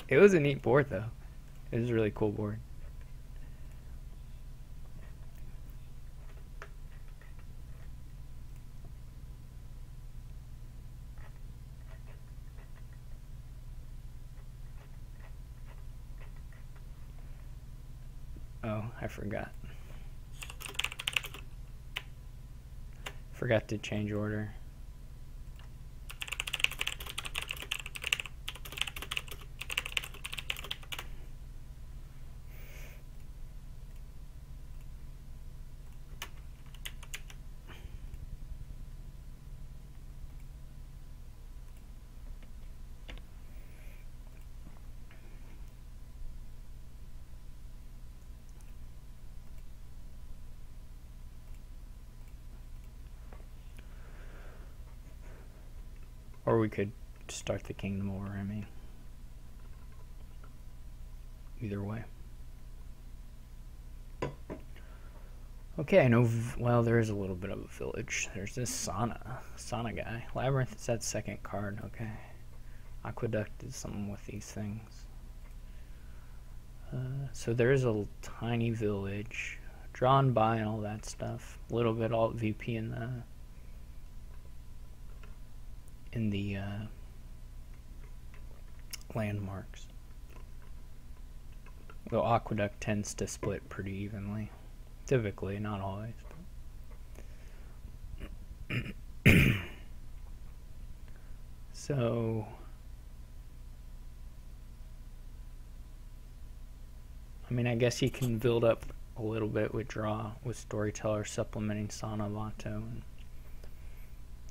It was a neat board, though. It was a really cool board. Oh, I forgot. Forgot to change order. Or we could start the kingdom over, I mean. Either way. Okay, I know, well, there is a little bit of a village. There's this Sauna guy. Labyrinth is that second card, okay. Aqueduct is something with these things. So there is a tiny village. Drawn by and all that stuff. A little bit alt VP in the landmarks. Though Aqueduct tends to split pretty evenly. Typically, not always. So, I mean, I guess you can build up a little bit with draw, with Storyteller supplementing Sana Vato, and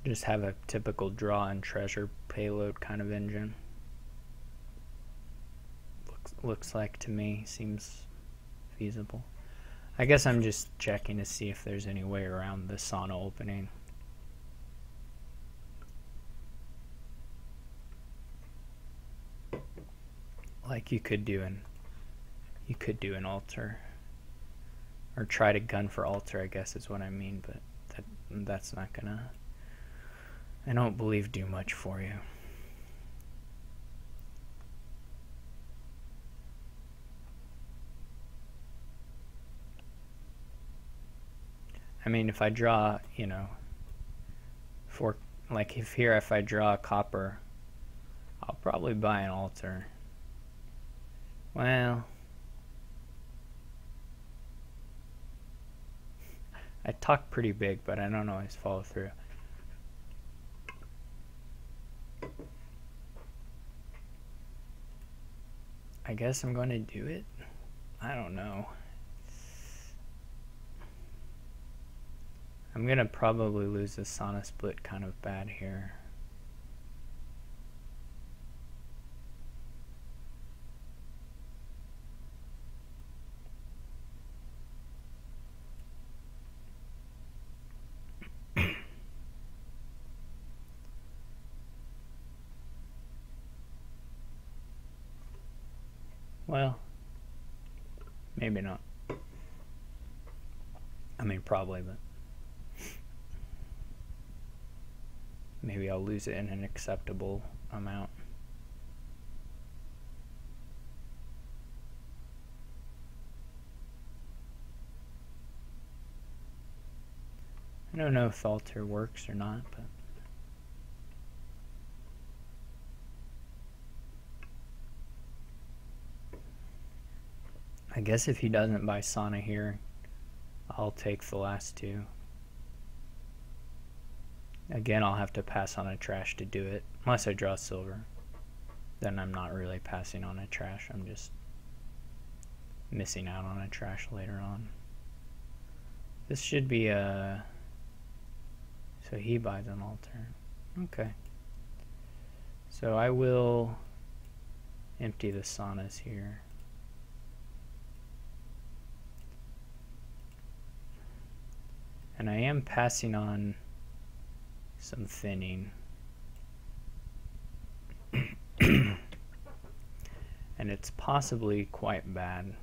just have a typical draw and treasure payload kind of engine. Looks like to me, seems feasible. I guess I'm just checking to see if there's any way around the Sana opening. Like you could do an altar, or try to gun for altar, I guess is what I mean, but that's not gonna, I don't believe, do much for you. I mean, if I draw, you know, like if here if I draw a copper, I'll probably buy an altar. Well, I talk pretty big, but I don't always follow through. I guess I'm going to do it. I don't know. I'm going to probably lose the Sauna split kind of bad here. Well, maybe not. I mean, probably, but maybe I'll lose it in an acceptable amount. I don't know if altar works or not, but I guess if he doesn't buy Sauna here, I'll take the last two. Again, I'll have to pass on a trash to do it, unless I draw silver. Then I'm not really passing on a trash, I'm just missing out on a trash later on. This should be a... So he buys an altar. Okay. So I will empty the Saunas here. And I am passing on some thinning. And it's possibly quite bad.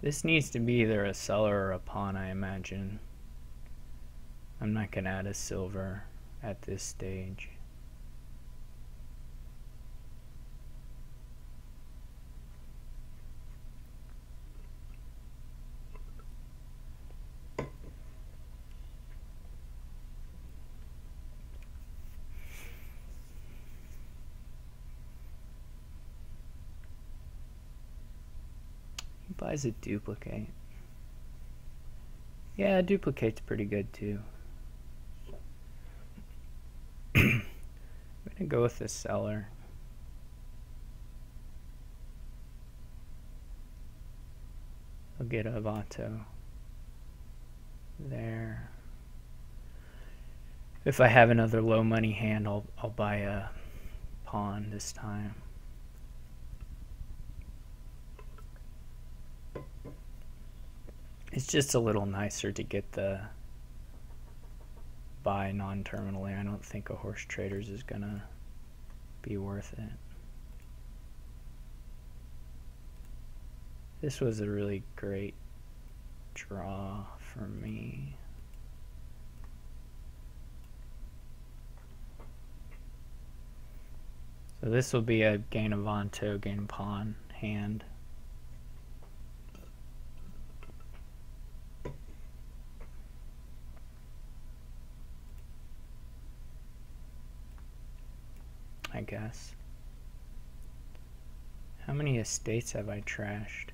This needs to be either a seller or a pawn, I imagine. I'm not going to add a silver at this stage. Buys a duplicate. Yeah, duplicate's pretty good too. I'm gonna go with the seller. I'll get a Vato there. If I have another low money hand, I'll buy a pawn this time. It's just a little nicer to get the buy non-terminally. I don't think a horse traders is gonna be worth it. This was a really great draw for me. So this will be a gain of Vanto, gain pawn hand. I guess. How many estates have I trashed?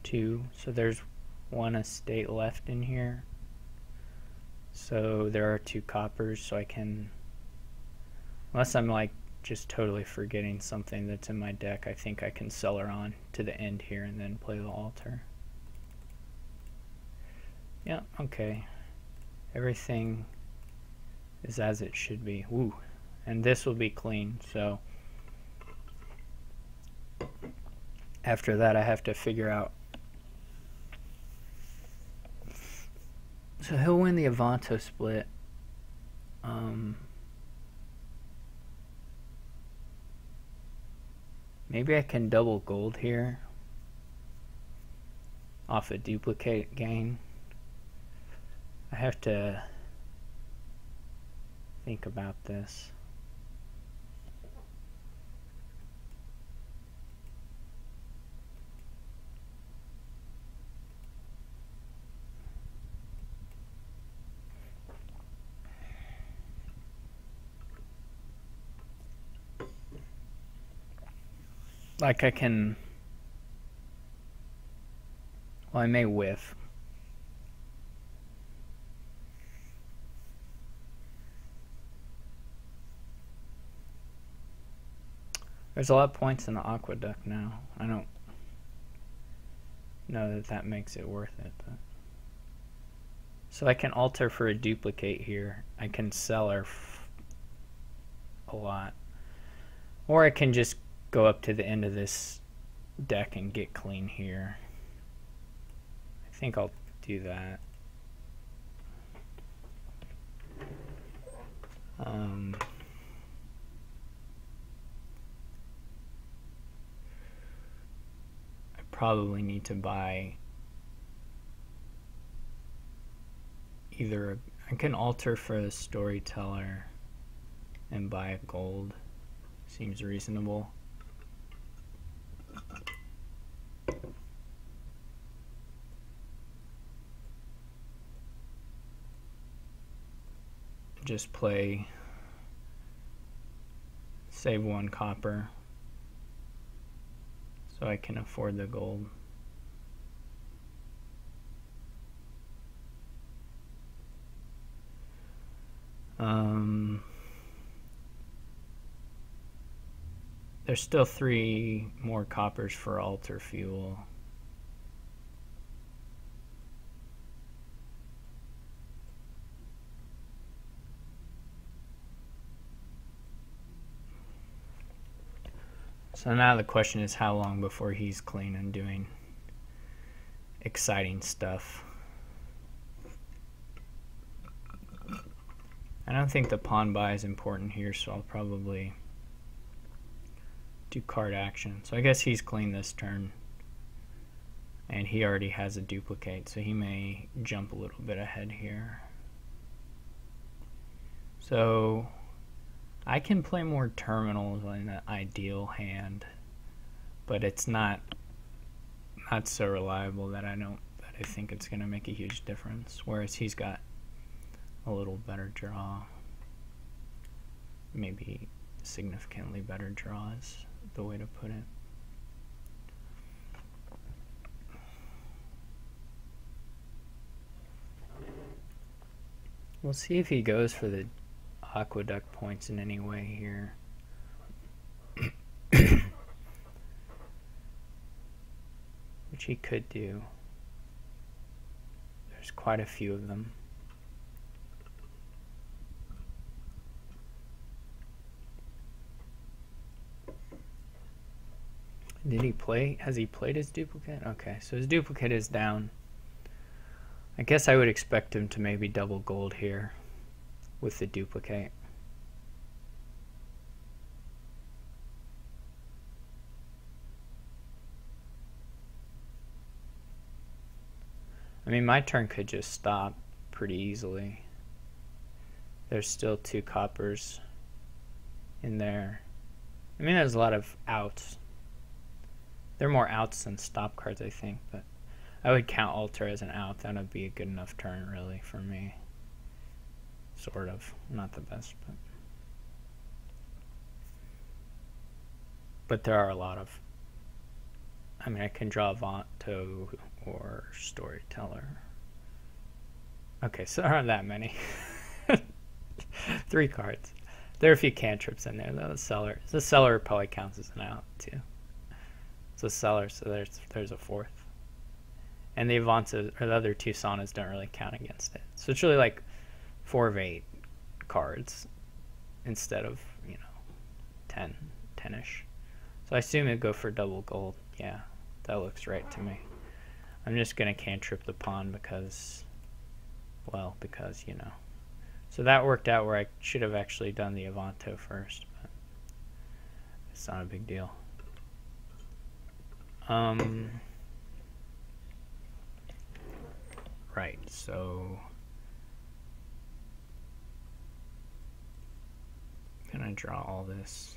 Two. So there's one estate left in here. So there are 2 coppers, so I can, unless I'm like just totally forgetting something that's in my deck, I think I can sell her on to the end here and then play the altar. Yeah, okay. Everything is as it should be. Woo. And this will be clean, so after that I have to figure out. So he'll win the Avanto split. Maybe I can double gold here off a duplicate gain. I have to think about this. Like I can, well, I may whiff. There's a lot of points in the aqueduct now. I don't know that that makes it worth it. But. So I can alter for a duplicate here. I can sell her a lot. Or I can just go up to the end of this deck and get clean here. I think I'll do that. I probably need to buy either I can alter for a storyteller and buy a gold. Seems reasonable. Just play, save 1 copper so I can afford the gold. There's still 3 more coppers for altar fuel. So now the question is how long before he's clean and doing exciting stuff. I don't think the pawn buy is important here, so I'll probably do card action. So I guess he's clean this turn. And he already has a duplicate, so he may jump a little bit ahead here. So I can play more terminals in an ideal hand, but it's not so reliable that I think it's going to make a huge difference. Whereas he's got a little better draw, maybe significantly better draw is the way to put it. We'll see if he goes for the aqueduct points in any way here. Which he could do. There's quite a few of them. Did he play? Has he played his duplicate? Okay, so his duplicate is down. I guess I would expect him to maybe double gold here with the duplicate. I mean, my turn could just stop pretty easily. There's still 2 coppers in there. I mean, there's a lot of outs. There are more outs than stop cards, I think, but I would count altar as an out. That would be a good enough turn, really, for me. Sort of. Not the best, but there are a lot of... I mean, I can draw Vanto or Storyteller. Okay, so there aren't that many. 3 cards. There are a few cantrips in there, though. The seller probably counts as an out, too. It's a seller, so there's a 4th. And the Avanza, or the other 2 Saunas, don't really count against it. So it's really like 4 of 8 cards instead of, 10-ish. So I assume it'd go for double gold. Yeah, that looks right to me. I'm just going to cantrip the pawn because, So that worked out where I should have actually done the Avanto first, but it's not a big deal. Right, so gonna draw all this.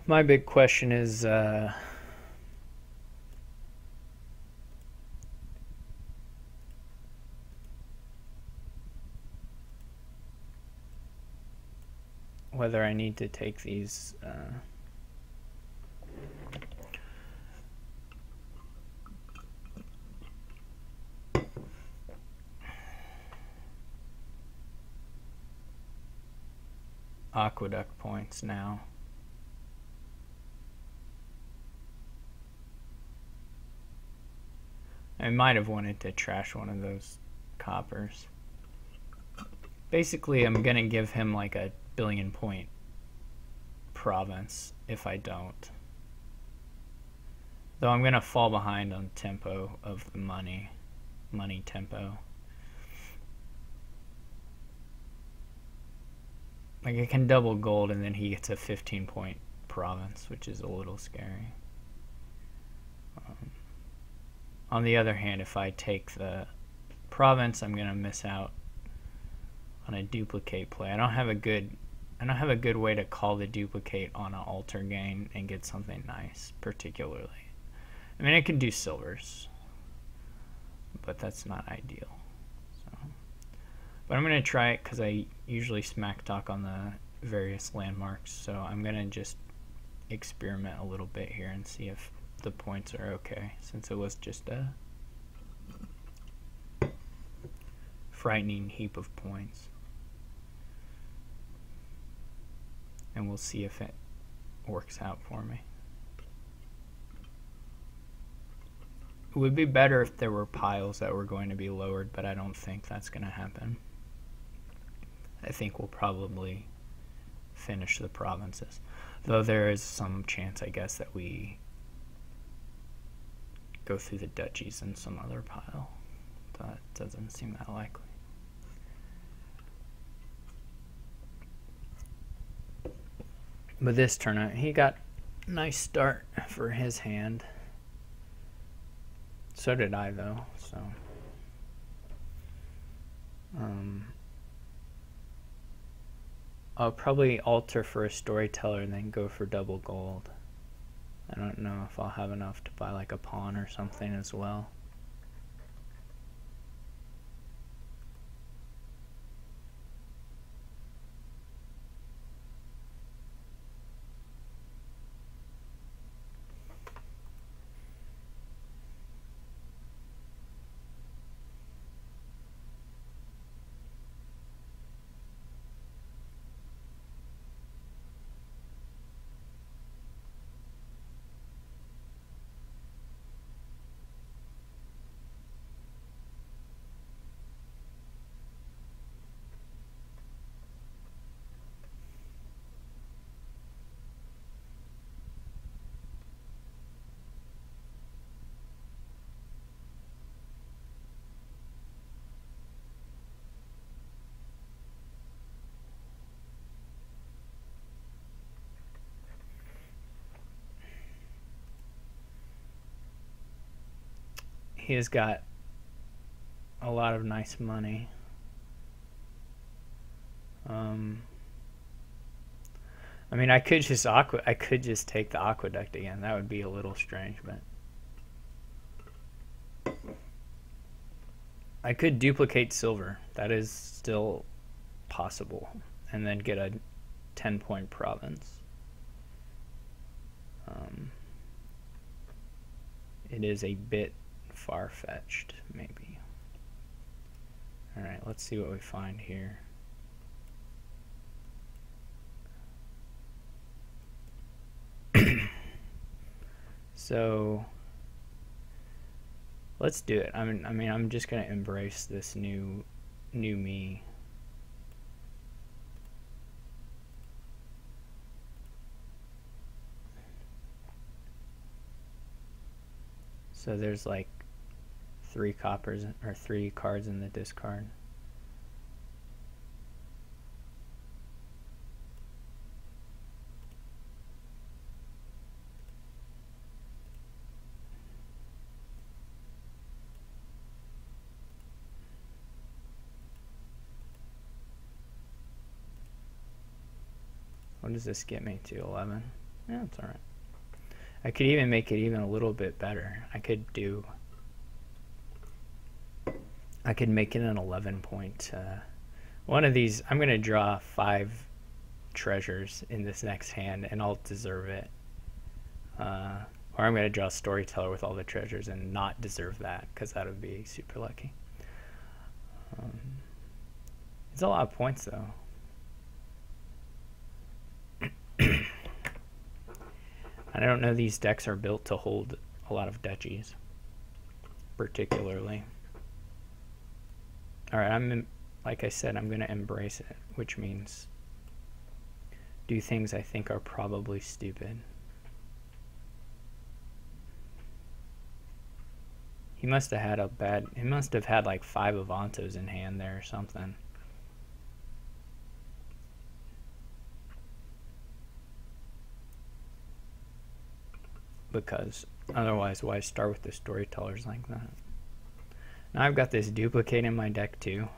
My big question is whether I need to take these aqueduct points now. I might have wanted to trash one of those coppers. Basically, I'm gonna give him like a billion point province if I don't. Though I'm gonna fall behind on tempo of the money tempo. Like I can double gold and then he gets a 15 point province, which is a little scary. On the other hand, if I take the province, I'm gonna miss out on a duplicate play. I don't have a good way to call the duplicate on an altar gain and get something nice, particularly. I mean, I can do silvers, but that's not ideal. So, but I'm gonna try it because I usually smack talk on the various landmarks. So I'm gonna just experiment a little bit here and see if the points are okay, since it was just a frightening heap of points. And we'll see if it works out for me. It would be better if there were piles that were going to be lowered, but I don't think that's going to happen. I think we'll probably finish the provinces. Though there is some chance, I guess, that we go through the duchies in some other pile. That doesn't seem that likely. But this turnout, he got a nice start for his hand. So did I, though. So, I'll probably alter for a storyteller and then go for double gold. I don't know if I'll have enough to buy like a pawn or something as well. He has got a lot of nice money. I mean, I could just take the aqueduct again. That would be a little strange, but I could duplicate silver. That is still possible, and then get a 10-point province. It is a bit far-fetched, maybe. Alright, let's see what we find here. So let's do it. I mean, I'm just gonna embrace this new me. So there's like 3 coppers or 3 cards in the discard. What does this get me to? 11? Yeah, it's alright. I could even make it even a little bit better. I could make it an 11 point. One of these, I'm going to draw 5 treasures in this next hand, and I'll deserve it. Or I'm going to draw Storyteller with all the treasures and not deserve that, because that would be super lucky. It's a lot of points, though. I don't know, these decks are built to hold a lot of duchies, particularly. Alright, like I said, I'm going to embrace it, which means do things I think are probably stupid. He must have had like 5 Avantos in hand there or something. Because otherwise, why start with the Storytellers like that? Now I've got this duplicate in my deck too.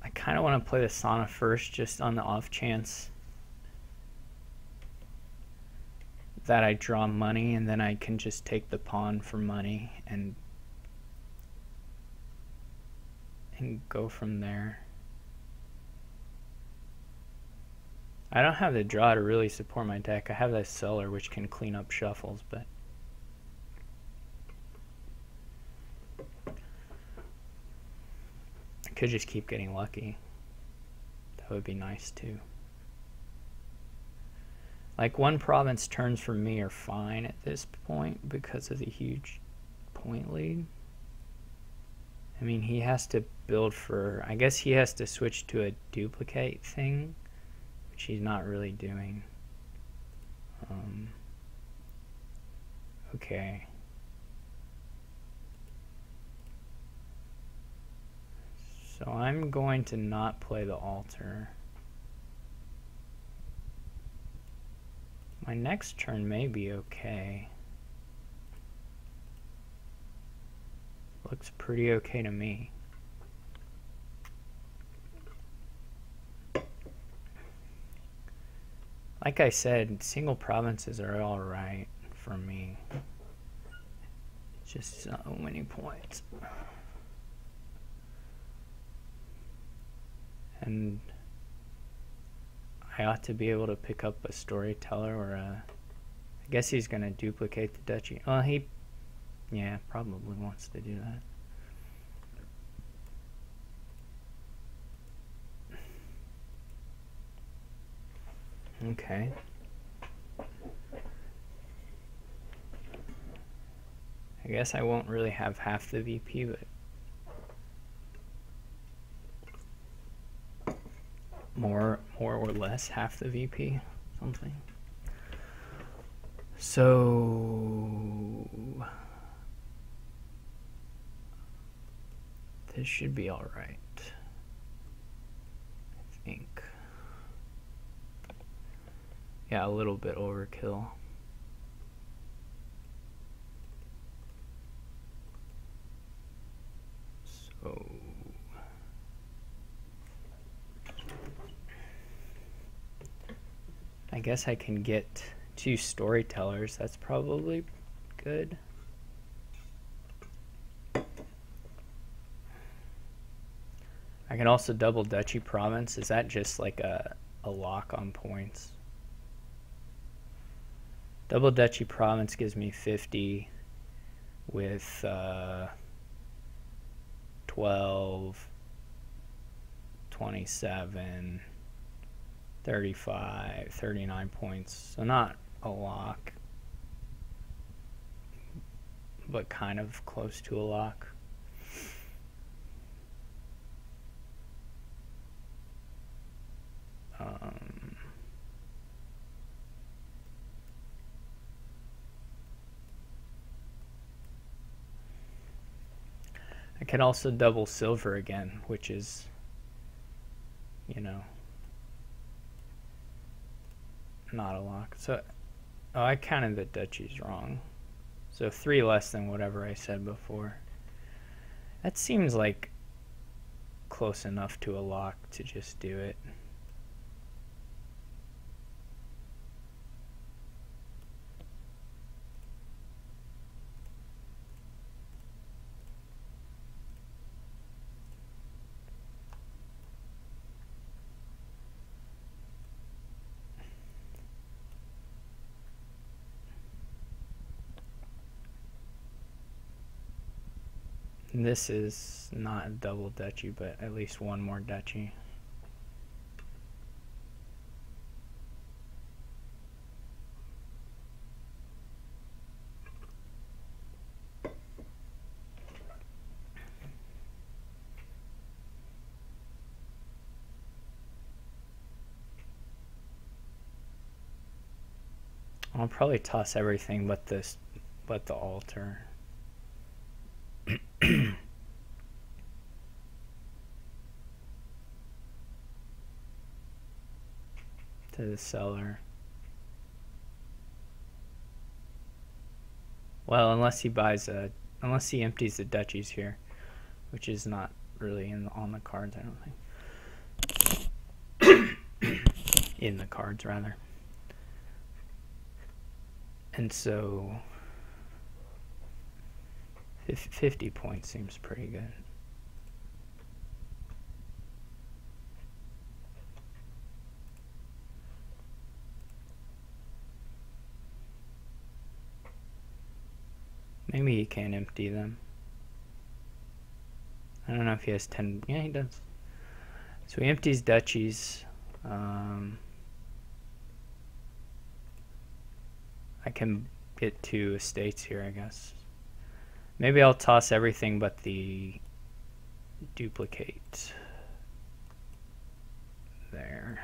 I kind of want to play the Sauna first, just on the off chance that I draw money, and then I can just take the pawn for money and go from there. I don't have the draw to really support my deck. I have that Cellar, which can clean up shuffles, but I could just keep getting lucky. That would be nice too. Like, 1 province turns for me are fine at this point because of the huge point lead. I mean, he has to build for, I guess he has to switch to a duplicate thing, which he's not really doing. Okay. So I'm going to not play the altar. My next turn may be okay. Looks pretty okay to me. Like I said, single provinces are alright for me. Just so many points. And I ought to be able to pick up a Storyteller or a... I guess he's going to duplicate the duchy. Well, yeah, probably wants to do that. Okay. I guess I won't really have half the VP, but more or less half the VP, something. So this should be all right, I think. Yeah, a little bit overkill. So I guess I can get 2 Storytellers. That's probably good. I can also double Duchy Province. Is that just like a lock on points? Double Duchy Province gives me 50 with 12, 27, 35, 39 points. So not a lock, but kind of close to a lock. I can also double silver again, which is, you know, not a lock. So, oh, I counted the duchies wrong. So 3 less than whatever I said before. That seems like close enough to a lock to just do it. This is not a double duchy, but at least one more duchy. I'll probably toss everything but this, but the altar. To the cellar. Well, unless he empties the duchies here, which is not really on the cards, I don't think. In the cards, rather. And so 50 points seems pretty good. Maybe he can't empty them. I don't know if he has 10. Yeah, he does. So he empties duchies. I can get 2 estates here, I guess. Maybe I'll toss everything but the duplicate. There.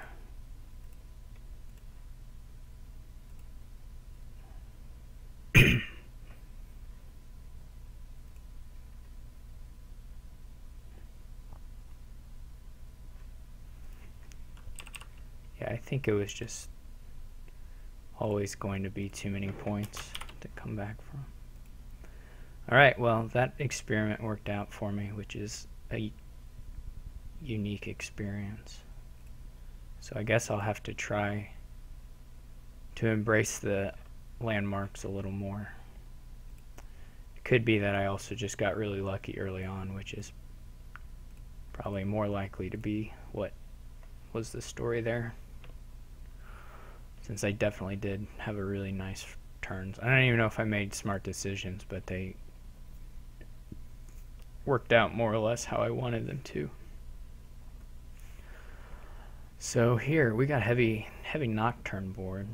Yeah, I think it was just always going to be too many points to come back from. Alright, well, that experiment worked out for me, which is a unique experience. So I guess I'll have to try to embrace the landmarks a little more. It could be that I also just got really lucky early on, which is probably more likely to be what was the story there. Since I definitely did have a really nice turns. I don't even know if I made smart decisions, but they worked out more or less how I wanted them to. So here we got heavy nocturne board.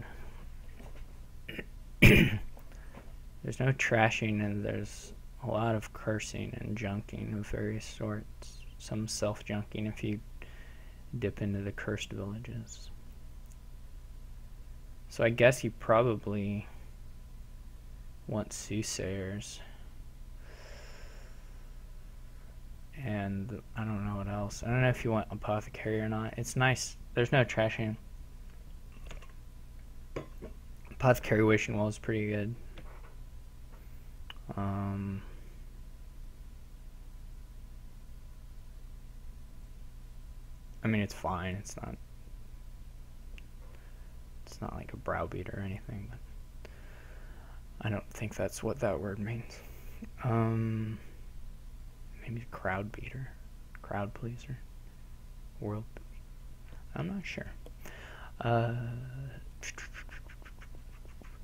There's no trashing, and there's a lot of cursing and junking of various sorts. Some self-junking if you dip into the cursed villages. So I guess you probably want soothsayers. And I don't know what else. I don't know if you want apothecary or not. It's nice. There's no trashing. Apothecary wishing well is pretty good. I mean, it's fine. It's not like a browbeat or anything, but I don't think that's what that word means. Maybe crowd beater, crowd pleaser, world beater. I'm not sure. I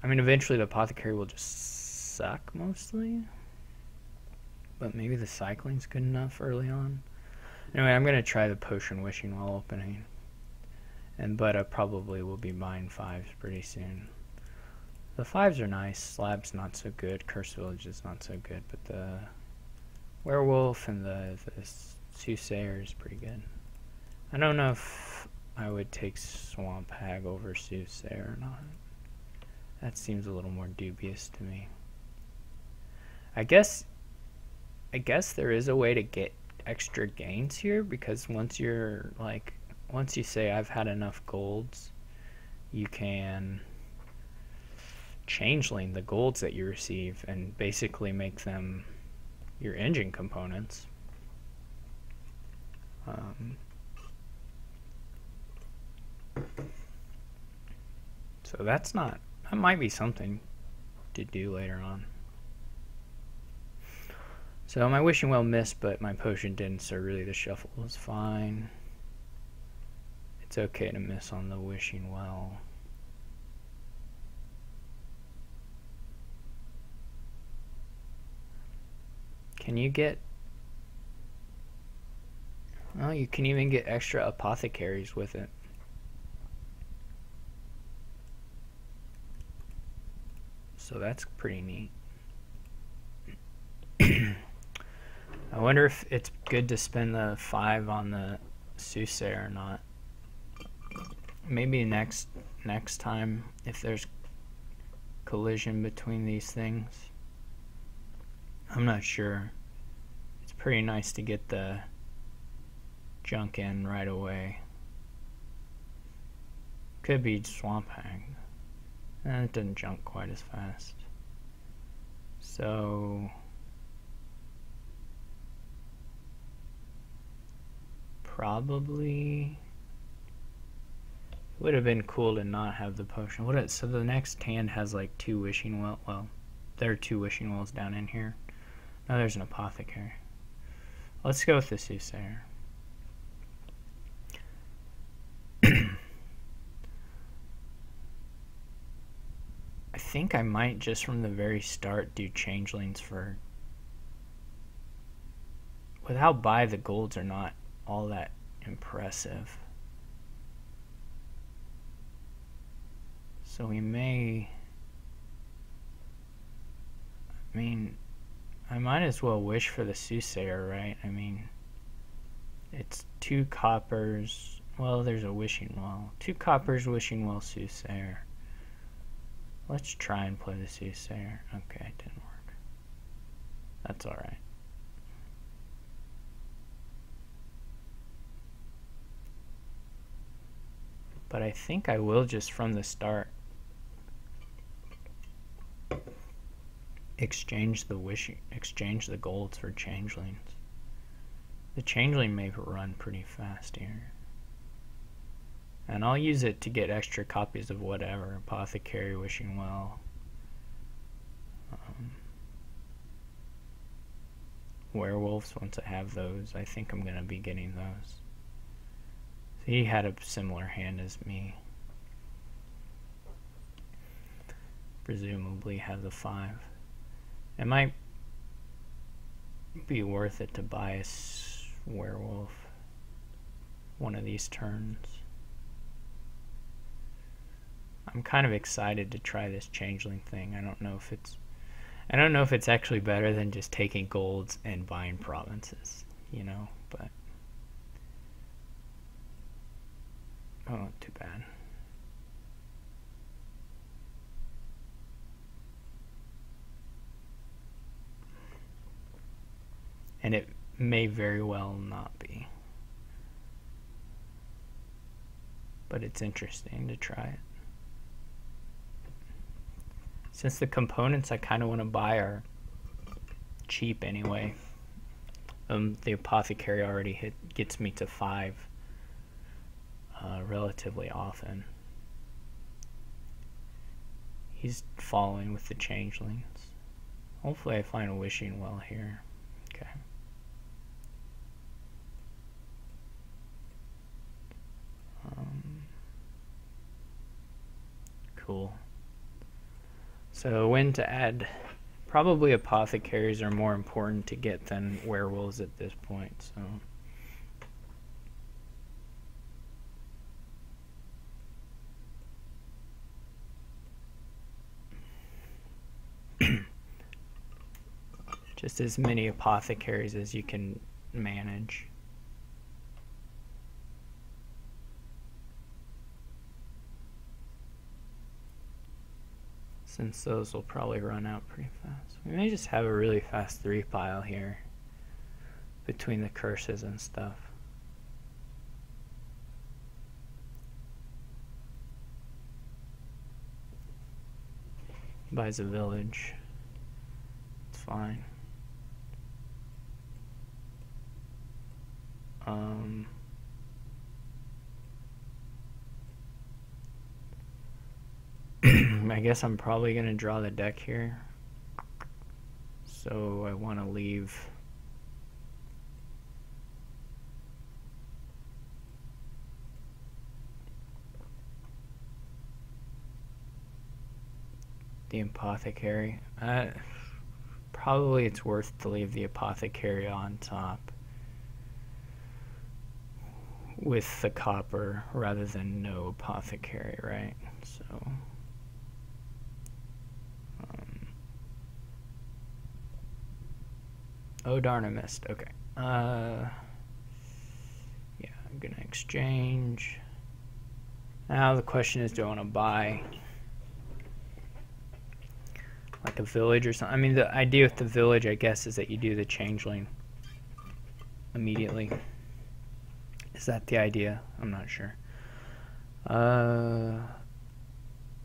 mean, eventually the apothecary will just suck mostly, but maybe the cycling's good enough early on. Anyway, I'm gonna try the potion wishing while opening. But I probably will be buying 5s pretty soon. The 5s are nice. Slab's not so good. Cursed Village is not so good. But the Werewolf and the Soothsayer is pretty good. I don't know if I would take Swamp Hag over Soothsayer or not. That seems a little more dubious to me. I guess there is a way to get extra gains here, because once you say I've had enough golds, you can changeling the golds that you receive and basically make them your engine components. So that might be something to do later on. So my wishing well missed, but my potion didn't, so really the shuffle was fine. It's okay to miss on the wishing well. Can you get... Oh, you can even get extra apothecaries with it. So that's pretty neat. I wonder if it's good to spend the 5 on the soothsayer or not. Maybe next time, if there's collision between these things. I'm not sure. It's pretty nice to get the junk in right away. Could be swamp hag. It doesn't jump quite as fast. So probably it would have been cool to not have the potion. So the next hand has like 2 wishing well. Well, there are 2 wishing wells down in here. Now there's an apothecary. Let's go with the soothsayer. I think I might just from the very start do changelings for... Without buy, the golds are not all that impressive. So we may... I mean, I might as well wish for the soothsayer, right? I mean, it's 2 coppers. Well, there's a wishing well. 2 coppers, wishing well, soothsayer. Let's try and play the soothsayer. Okay, it didn't work. That's alright. But I think I will just from the start exchange the golds for changelings. The changeling may run pretty fast here. And I'll use it to get extra copies of whatever. Apothecary, wishing well. Werewolves, once I have those, I think I'm going to be getting those. So he had a similar hand as me. Presumably have the 5. It might be worth it to buy a werewolf one of these turns. I'm kind of excited to try this changeling thing. I don't know if it's actually better than just taking golds and buying provinces, you know, but oh, too bad. And it may very well not be. But it's interesting to try it. Since the components I kind of want to buy are cheap anyway. The apothecary already gets me to 5 relatively often. He's following with the changelings. Hopefully I find a wishing well here. Okay. Cool. So when to add, probably apothecaries are more important to get than werewolves at this point, so. Just as many apothecaries as you can manage. Since those will probably run out pretty fast. We may just have a really fast 3 pile here between the curses and stuff. buys a village. It's fine. I guess I'm probably going to draw the deck here. So I want to leave the apothecary. Probably it's worth to leave the apothecary on top with the copper rather than no apothecary, right? So oh darn, I missed. Okay. Yeah, I'm gonna exchange. Now the question is, do I want to buy like a village or something? I mean, the idea with the village, I guess, is that you do the changeling immediately. Is that the idea? I'm not sure. I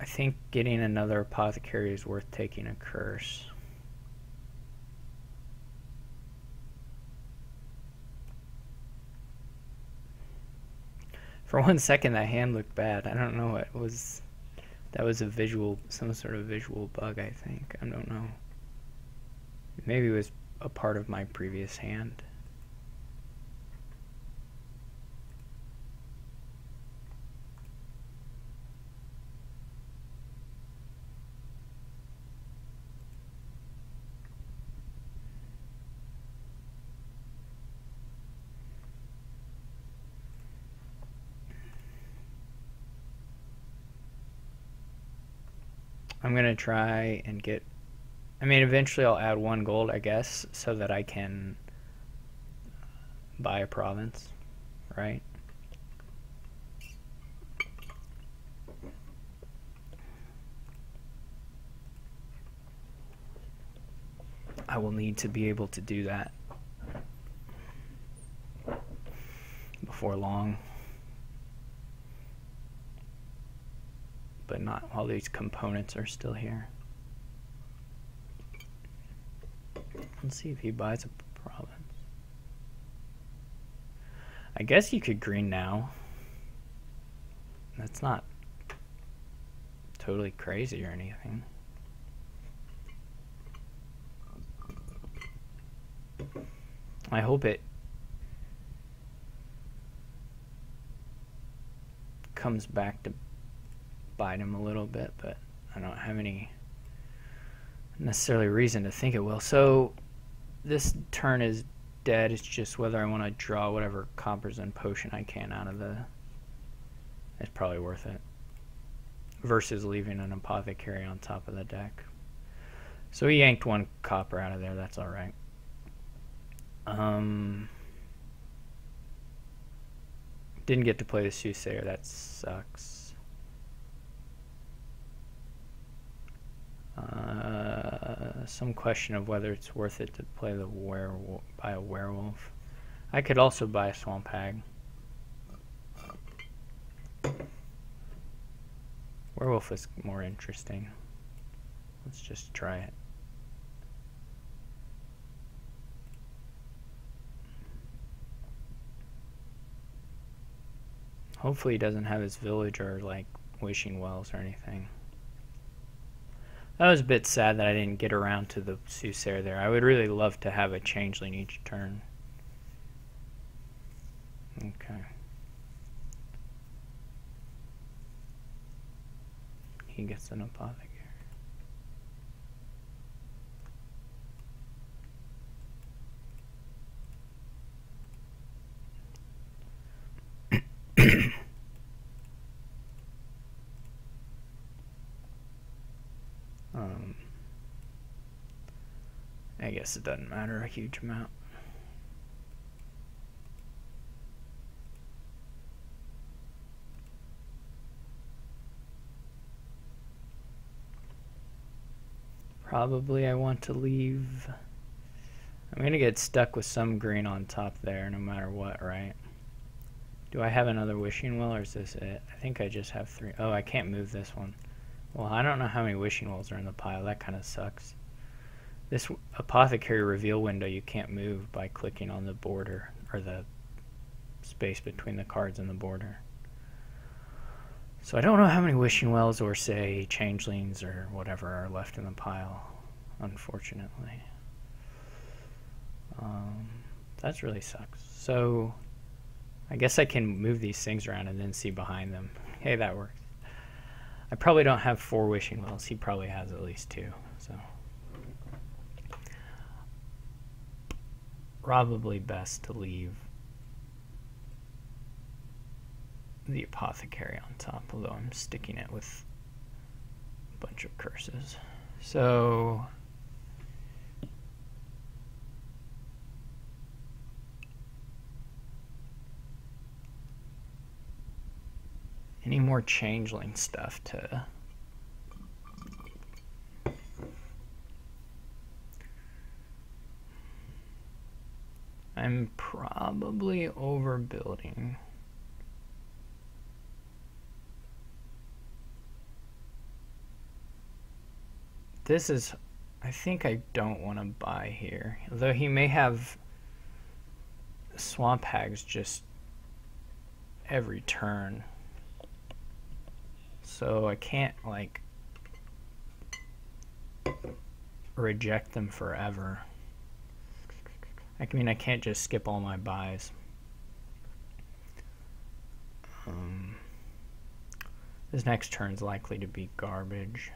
think getting another apothecary is worth taking a curse. For 1 second, that hand looked bad. I don't know what it was. That was a visual, some sort of visual bug, I think. I don't know. Maybe it was a part of my previous hand. I'm gonna try and get, I mean, eventually I'll add 1 gold, I guess, so that I can buy a province, right? I will need to be able to do that before long. But not while these components are still here. Let's see if he buys a province. I guess you could green now. That's not totally crazy or anything. I hope it comes back to bite him a little bit, but I don't have any necessarily reason to think it will. So this turn is dead. It's just whether I want to draw whatever coppers and potion I can out of the... It's probably worth it versus leaving an apothecary on top of the deck. So he yanked 1 copper out of there. That's all right. Didn't get to play the soothsayer. That sucks. Some question of whether it's worth it to play the buy a werewolf. I could also buy a swamp hag. Werewolf is more interesting. Let's just try it. Hopefully he doesn't have his village or like wishing wells or anything. That was a bit sad that I didn't get around to the soothsayer there. I would really love to have a changeling each turn. Okay. He gets an apothecary. I guess it doesn't matter a huge amount. Probably I want to leave. I'm gonna get stuck with some green on top there no matter what, right? Do I have another wishing well or is this it? I think I just have 3. Oh, I can't move this one. Well, I don't know how many wishing wells are in the pile. That kind of sucks. This apothecary reveal window you can't move by clicking on the border, or the space between the cards and the border. So I don't know how many wishing wells or, say, changelings or whatever are left in the pile, unfortunately. That really sucks. So I guess I can move these things around and then see behind them. Hey, that works. I probably don't have 4 wishing wells. He probably has at least 2. So probably best to leave the apothecary on top, although I'm sticking it with a bunch of curses. So any more changeling stuff to I'm probably overbuilding. This is, I think I don't want to buy here. Although he may have swamp hags just every turn. So I can't, like, reject them forever. I mean, I can't just skip all my buys. This next turn's likely to be garbage.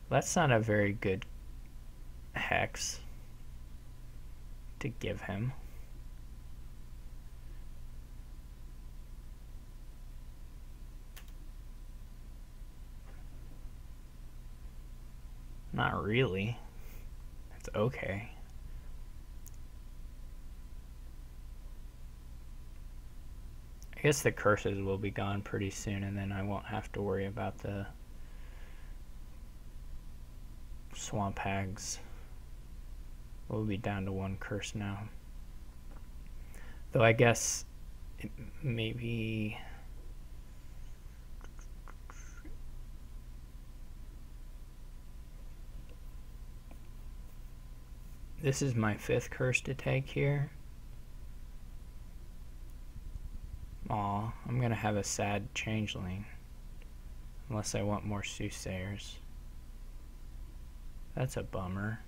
That's not a very good hex to give him. Not really. It's okay. I guess the curses will be gone pretty soon, and then I won't have to worry about the swamp hags. We'll be down to 1 curse now. Though I guess it maybe this is my 5th curse to take here. Aw, I'm gonna have a sad changeling. Unless I want more soothsayers. That's a bummer.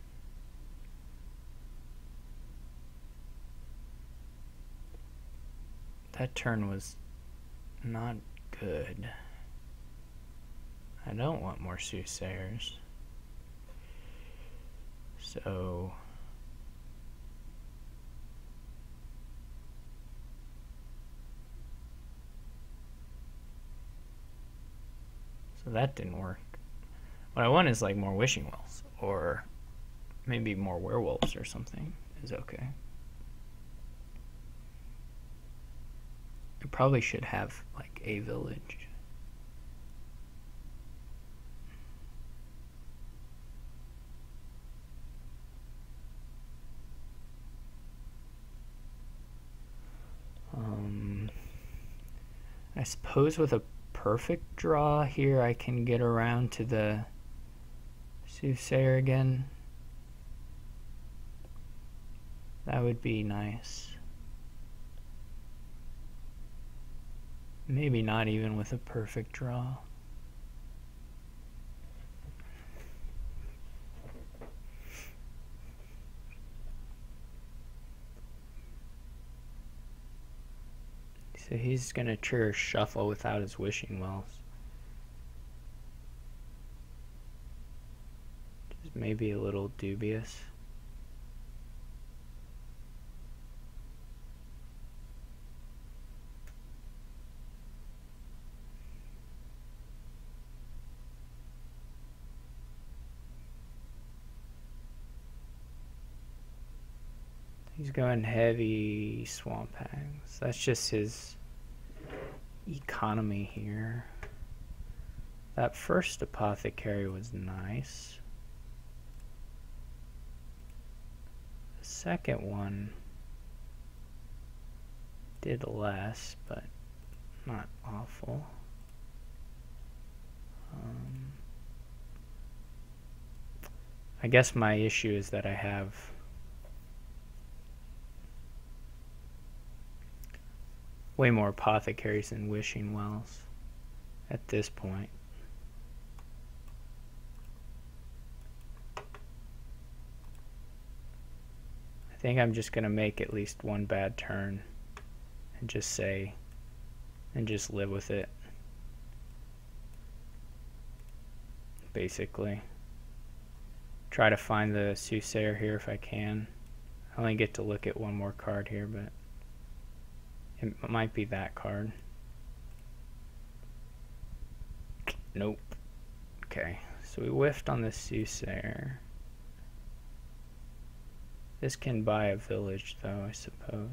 That turn was not good. I don't want more soothsayers. So that didn't work. What I want is like more wishing wells, or maybe more werewolves or something is okay. I probably should have like a village. I suppose with a perfect draw here I can get around to the soothsayer again. That would be nice. Maybe not even with a perfect draw. So he's gonna trigger shuffle without his wishing wells. Just maybe a little dubious. He's going heavy swamp hags. That's just his economy here. That first apothecary was nice. The second one did less, but not awful. I guess my issue is that I have way more apothecaries than wishing wells at this point. I think I'm just going to make at least one bad turn and just say, and just live with it, basically. Try to find the soothsayer here if I can. I only get to look at one more card here, but it might be that card. Nope. Okay, so we whiffed on the soothsayer. This can buy a village, though, I suppose.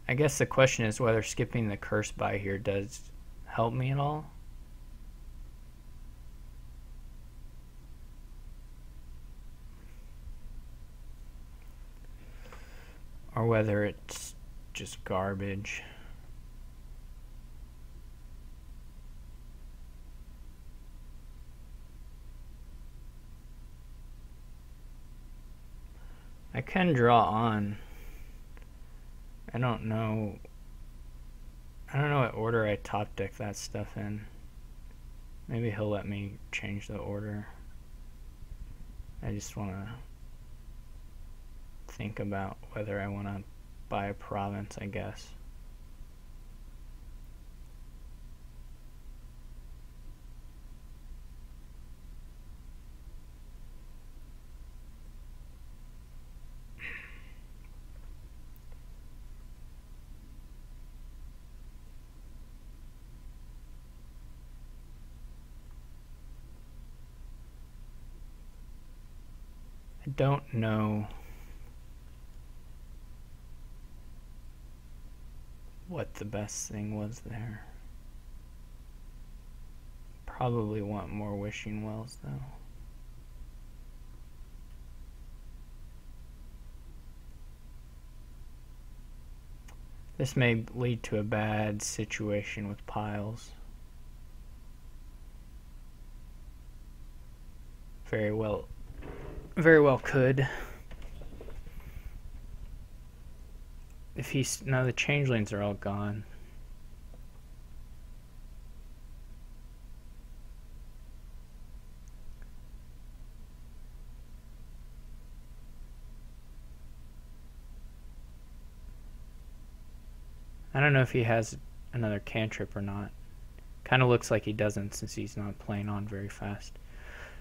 I guess the question is whether skipping the curse buy here does help me at all. Or whether it's just garbage. I can draw on. I don't know what order I top deck that stuff in. Maybe he'll let me change the order. I just want to think about whether I want to buy a province, I guess. I don't know what the best thing was there. Probably want more wishing wells, though. This may lead to a bad situation with piles. Very well could. If he's, no, the changelings are all gone. I don't know if he has another cantrip or not. Kind of looks like he doesn't, since he's not playing on very fast.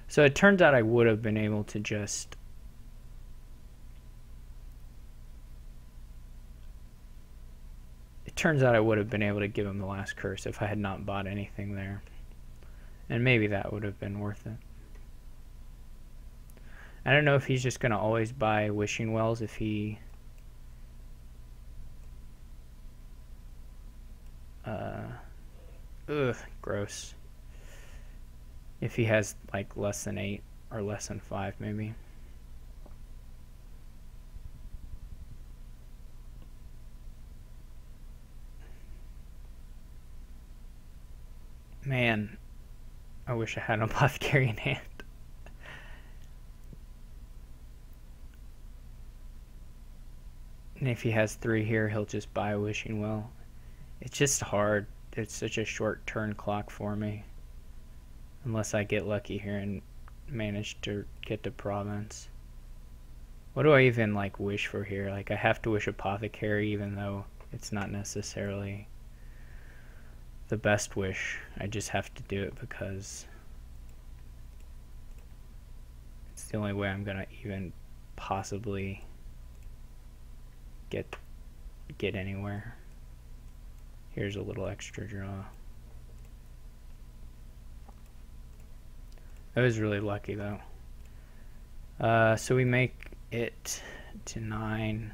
So it turns out I would have been able to just give him the last curse if I had not bought anything there. And maybe that would have been worth it. I don't know if he's just going to always buy wishing wells if he gross. If he has like less than 8 or less than 5, maybe. Man, I wish I had an apothecary in hand. And if he has 3 here, he'll just buy a wishing well. It's just hard. It's such a short turn clock for me. Unless I get lucky here and manage to get to province. What do I even like wish for here? Like, I have to wish apothecary even though it's not necessarily the best wish. I just have to do it because it's the only way I'm gonna even possibly get anywhere. Here's a little extra draw. It was really lucky though. So we make it to 9.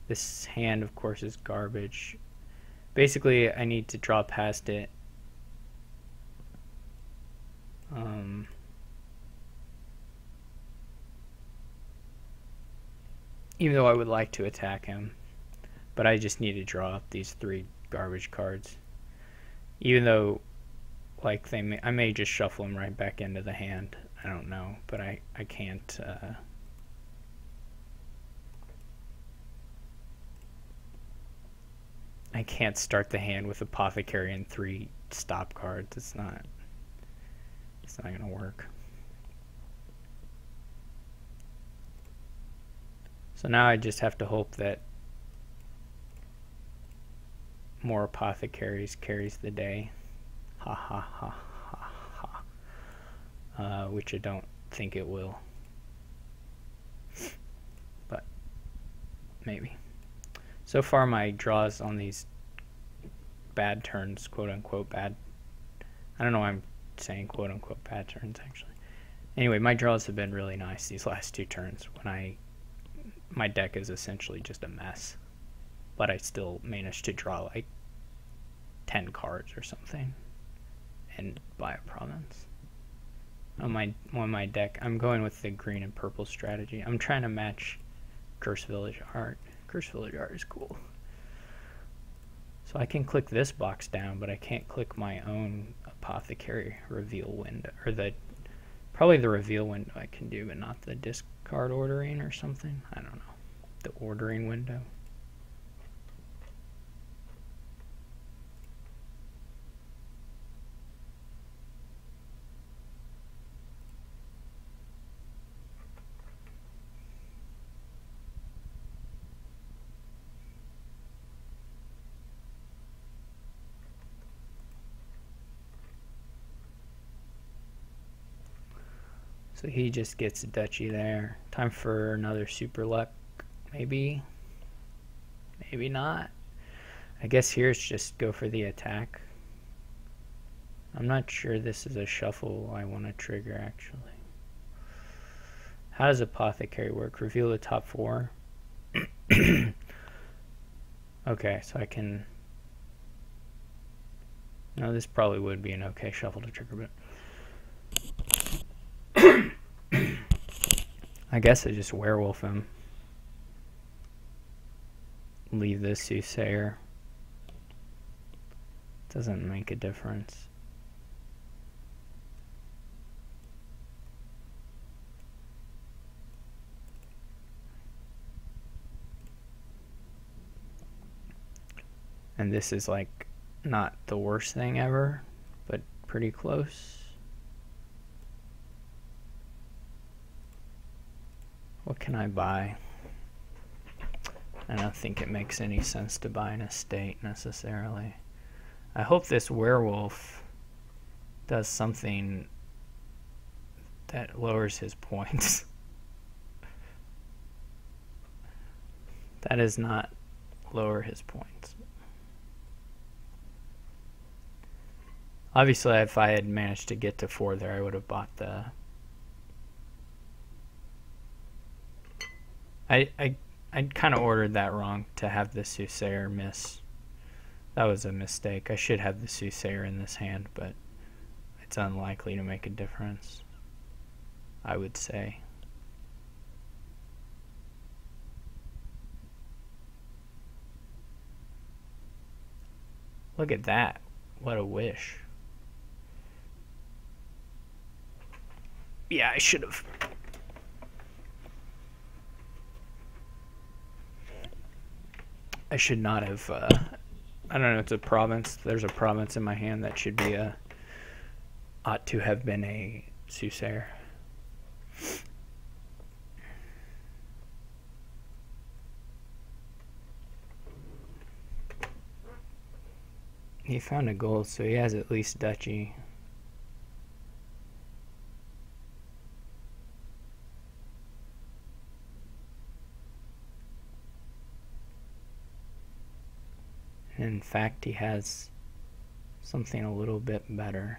This hand, of course, is garbage. Basically, I need to draw past it. Even though I would like to attack him, but I just need to draw up these 3 garbage cards. Even though, like, I may just shuffle them right back into the hand. I don't know, but I can't. I can't start the hand with Apothecary and 3 stop cards. It's not gonna work. So now I just have to hope that more Apothecaries carries the day. Ha ha ha ha ha. Which I don't think it will. But maybe. So far my draws on these bad turns, quote unquote bad. I don't know why I'm saying quote unquote bad turns actually. Anyway, my draws have been really nice these last 2 turns when my deck is essentially just a mess. But I still managed to draw like 10 cards or something and buy a province. On my deck, I'm going with the green and purple strategy. I'm trying to match Curse Village art. Curse Village art is cool. So I can click this box down, but I can't click my own Apothecary reveal window, or probably the reveal window I can do, but not the discard ordering or something. I don't know. The ordering window. So he just gets a duchy there. Time for another super luck, maybe. Maybe not. I guess here's just go for the attack. I'm not sure this is a shuffle I want to trigger actually. How does Apothecary work? Reveal the top 4. Okay, so I can... No, this probably would be an okay shuffle to trigger, but... I guess I just werewolf him. Leave this Soothsayer. Doesn't make a difference. And this is like not the worst thing ever, but pretty close. What can I buy? I don't think it makes any sense to buy an estate necessarily. I hope this werewolf does something that lowers his points. That does not lower his points. Obviously, if I had managed to get to 4 there, I would have bought the... I kind of ordered that wrong to have the Soothsayer miss. That was a mistake. I should have the Soothsayer in this hand, but it's unlikely to make a difference, I would say. Look at that. What a wish. Yeah, I should have. I should not have. I don't know. It's a province. There's a province in my hand that should be ought to have been a Soothsayer. He found a gold, so he has at least duchy. In fact, he has something a little bit better.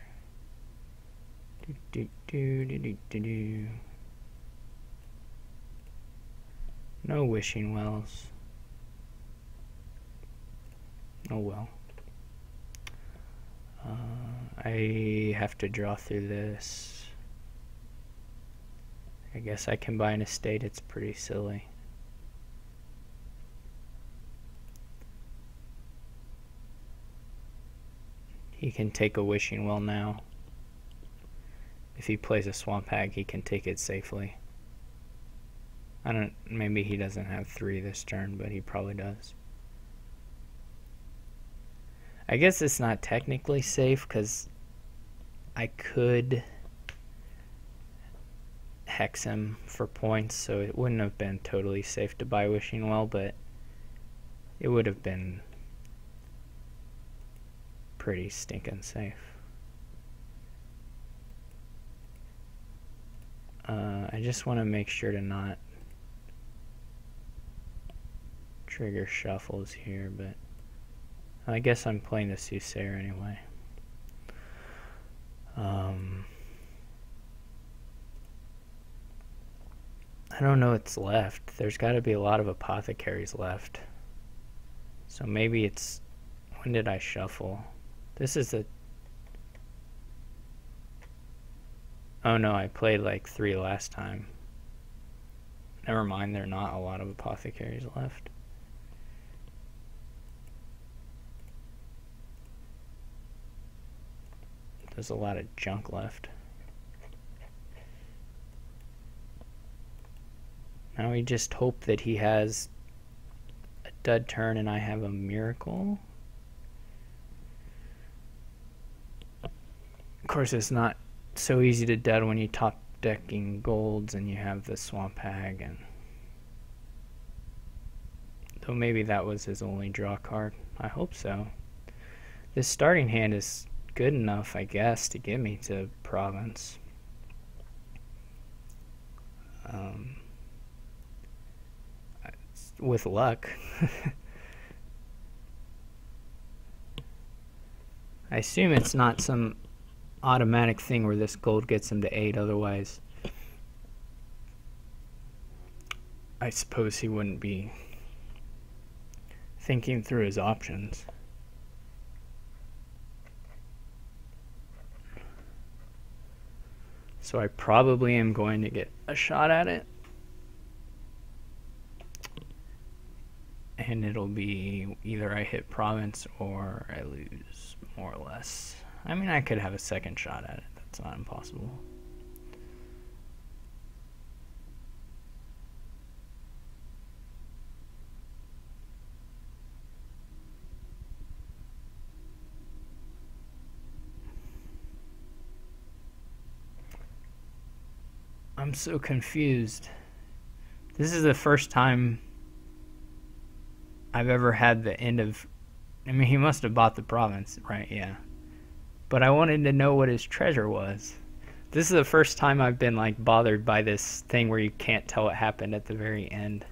No wishing wells. Oh well. I have to draw through this. I guess I can buy an estate. It's pretty silly. He can take a wishing well now. If he plays a swamp hag, he can take it safely. Maybe he doesn't have 3 this turn, but he probably does. I guess it's not technically safe because I could hex him for points, so it wouldn't have been totally safe to buy wishing well, but it would have been pretty stinking safe. I just want to make sure to not trigger shuffles here, but I guess I'm playing the Soothsayer anyway. I don't know what's left. There's got to be a lot of apothecaries left. So maybe it's... When did I shuffle? This is a... Oh no, I played like 3 last time. Never mind, there are not a lot of apothecaries left. There's a lot of junk left. Now we just hope that he has a dud turn and I have a miracle. Of course, it's not so easy to dud when you top decking golds and you have the swamp hag, and though maybe that was his only draw card. I hope so. This starting hand is good enough, I guess, to get me to province. With luck. I assume it's not some automatic thing where this gold gets him to 8, otherwise I suppose he wouldn't be thinking through his options. So I probably am going to get a shot at it. And it'll be either I hit province or I lose, more or less. I mean, I could have a second shot at it. That's not impossible. I'm so confused. This is the first time I've ever had the end of... I mean, he must have bought the province, right? Yeah. But I wanted to know what his treasure was. This is the first time I've been, like, bothered by this thing where you can't tell what happened at the very end.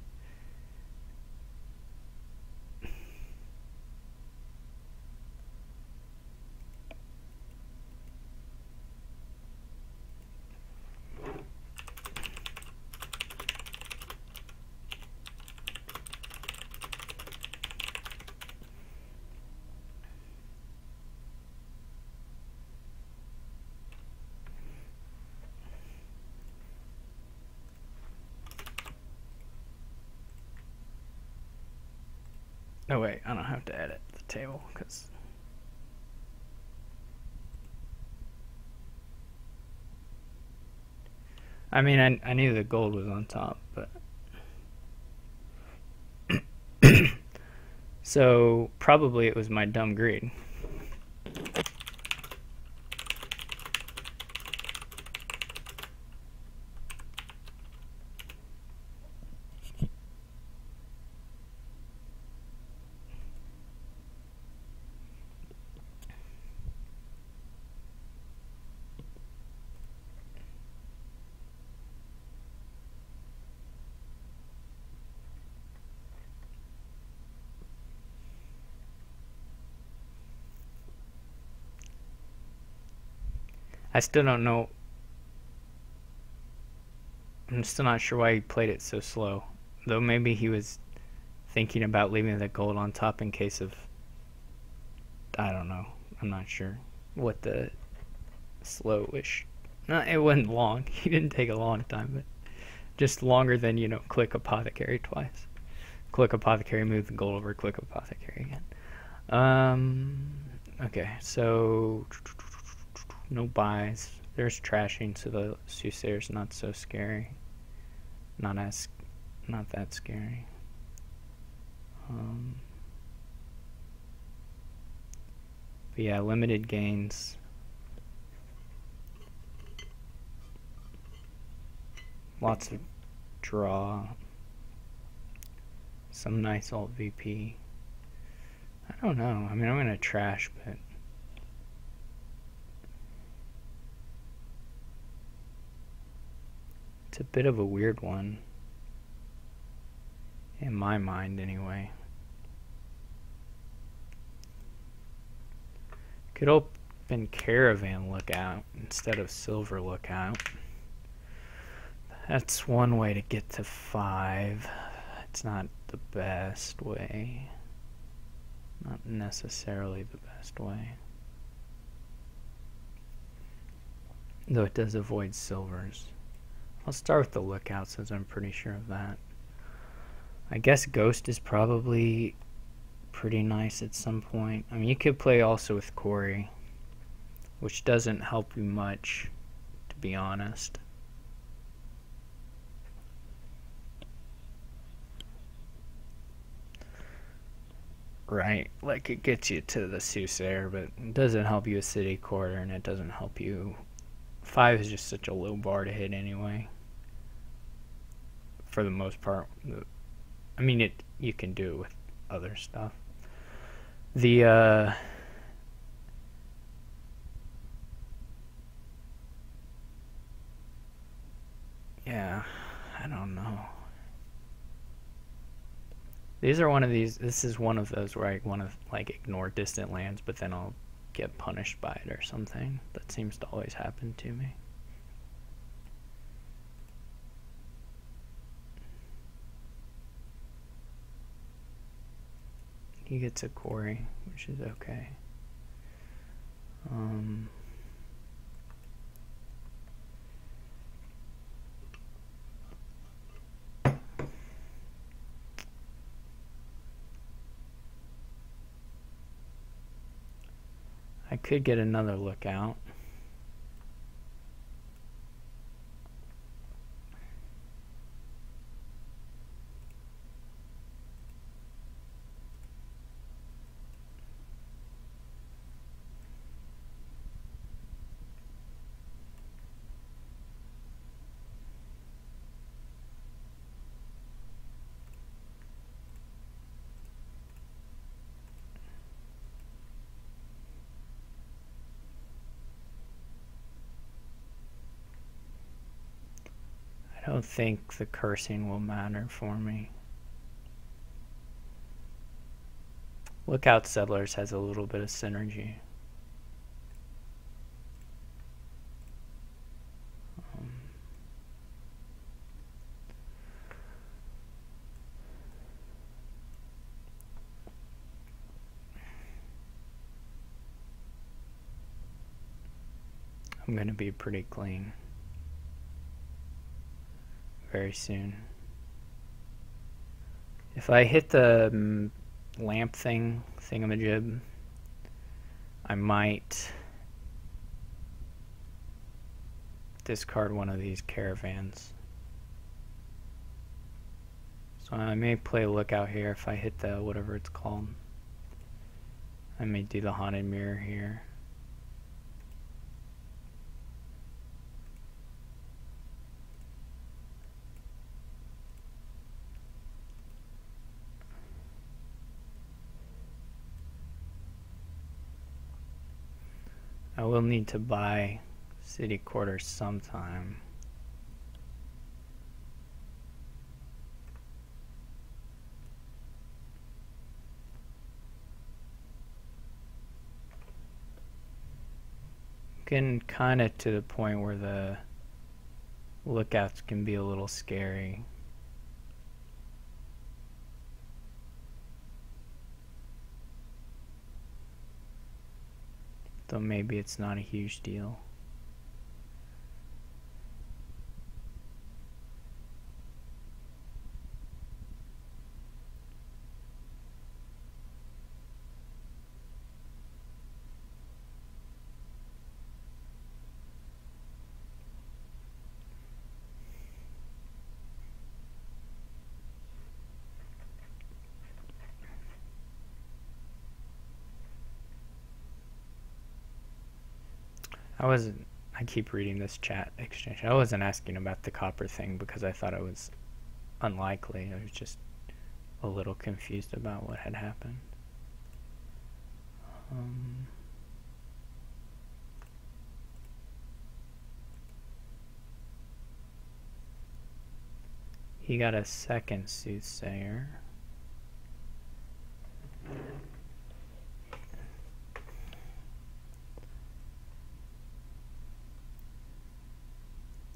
Oh wait, I don't have to edit the table because I mean I knew the gold was on top, but so probably it was my dumb greed. I still don't know I'm still not sure why he played it so slow. Though maybe he was thinking about leaving the gold on top in case of... I don't know. I'm not sure what the slowish... No, it wasn't long. He didn't take a long time, but just longer than, you know, click Apothecary twice. Click Apothecary, move the gold over, click Apothecary again. Okay, so... No buys. There's trashing, so the Soothsayer's not so scary. Not that scary. But yeah, limited gains. Lots of draw. Some nice alt VP. I don't know. I mean, I'm gonna trash, but it's a bit of a weird one. In my mind, anyway. Could open Caravan Lookout instead of Silver Lookout. That's one way to get to 5. It's not the best way. Not necessarily the best way. Though it does avoid silvers. I'll start with the Lookout since I'm pretty sure of that. I guess Ghost is probably pretty nice at some point. I mean, you could play also with Corey, which doesn't help you much, to be honest. Right, like it gets you to the Soothsayer, but it doesn't help you a City Quarter, and it doesn't help you... 5 is just such a low bar to hit anyway. For the most part. I mean, you can do it with other stuff. The, yeah, I don't know. These are one of these, this is one of those where I want to, like, ignore distant lands, but then I'll get punished by it or something. That seems to always happen to me. He gets a Quarry, which is okay. I could get another Lookout. I don't think the cursing will matter for me. Lookout Settlers has a little bit of synergy. I'm going to be pretty clean very soon. If I hit the lamp thingamajig, I might discard one of these caravans. So I may play Lookout here if I hit the whatever it's called. I may do the Haunted Mirror here. I will need to buy City Quarter sometime. Getting kind of to the point where the Lookouts can be a little scary. Though maybe it's not a huge deal. I keep reading this chat exchange. I wasn't asking about the copper thing because I thought it was unlikely. I was just a little confused about what had happened. He got a second soothsayer.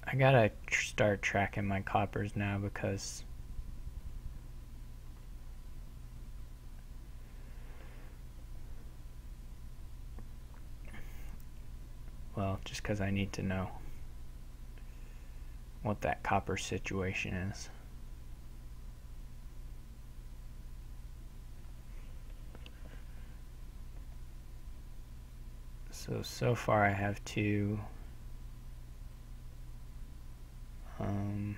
I gotta start tracking my coppers now because well, just because I need to know what that copper situation is. So far I have two. I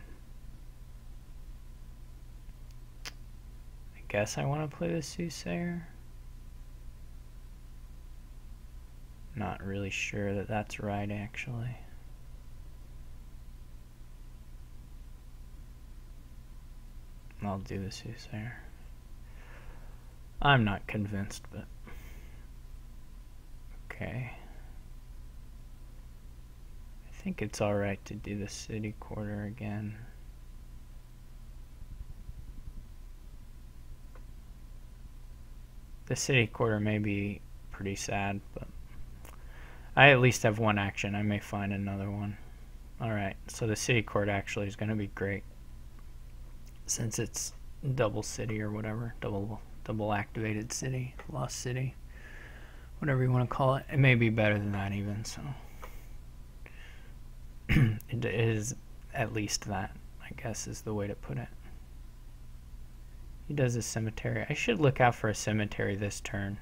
guess I want to play the soothsayer. Not really sure that that's right, actually. I'll do the soothsayer. I'm not convinced, but okay. I think it's alright to do the city quarter again. The city quarter may be pretty sad, but I at least have one action. I may find another one. Alright, so the city court actually is going to be great. Since it's double city or whatever, double activated city, lost city, whatever you want to call it. It may be better than that even, so it is at least that, I guess, is the way to put it. He does a cemetery. I should look out for a cemetery this turn.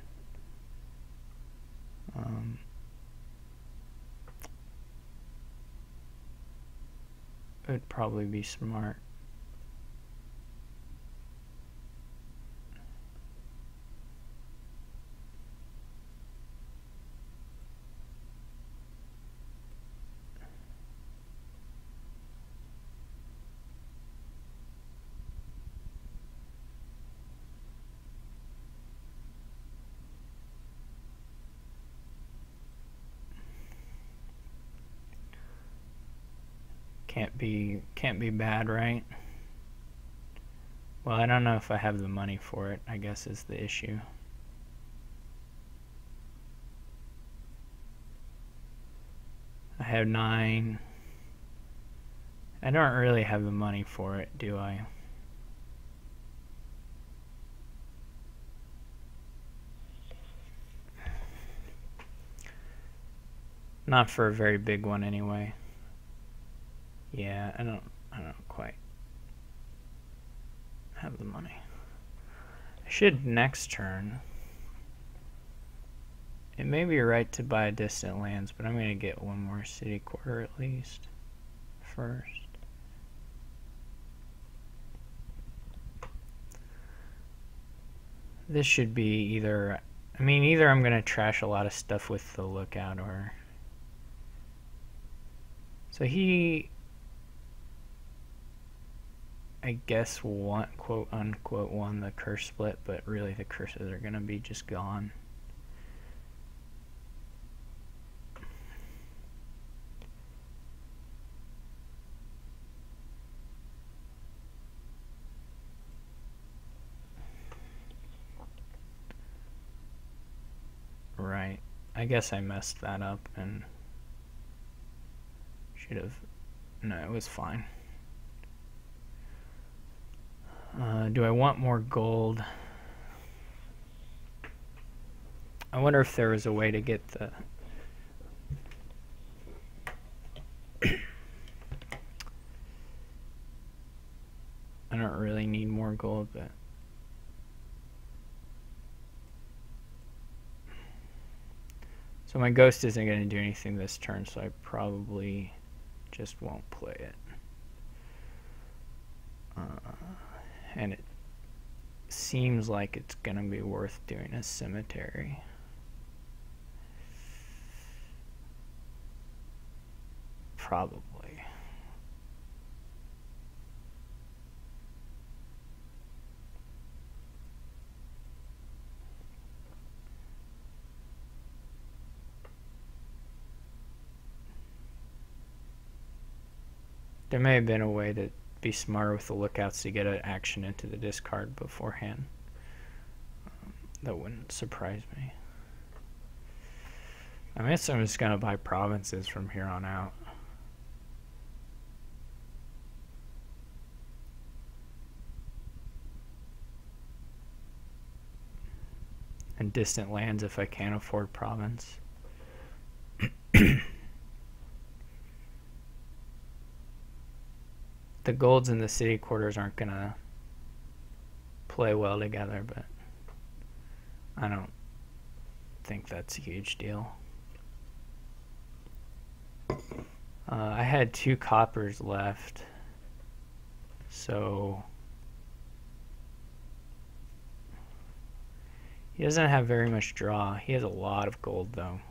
It would probably be smart. Can't be bad, right? Well, I don't know if I have the money for it, I guess is the issue. I have 9. I don't really have the money for it, do I? Not for a very big one anyway. Yeah, I don't quite have the money. I should next turn. It may be right to buy distant lands, but I'm going to get one more city quarter at least first. This should be either I'm going to trash a lot of stuff with the lookout, or so he, I guess, quote unquote won the curse split, but really the curses are going to be just gone. Right. I guess I messed that up and should have No, it was fine. Do I want more gold? I wonder if there was a way to get the... I don't really need more gold, but... So my ghost isn't going to do anything this turn, so I probably just won't play it. And it seems like it's going to be worth doing a cemetery. Probably. There may have been a way to be smarter with the lookouts to get an action into the discard beforehand. That wouldn't surprise me. I guess I'm just going to buy provinces from here on out. And distant lands if I can't afford province. The golds in the city quarters aren't going to play well together, but I don't think that's a huge deal. I had 2 coppers left, so he doesn't have very much draw. He has a lot of gold though.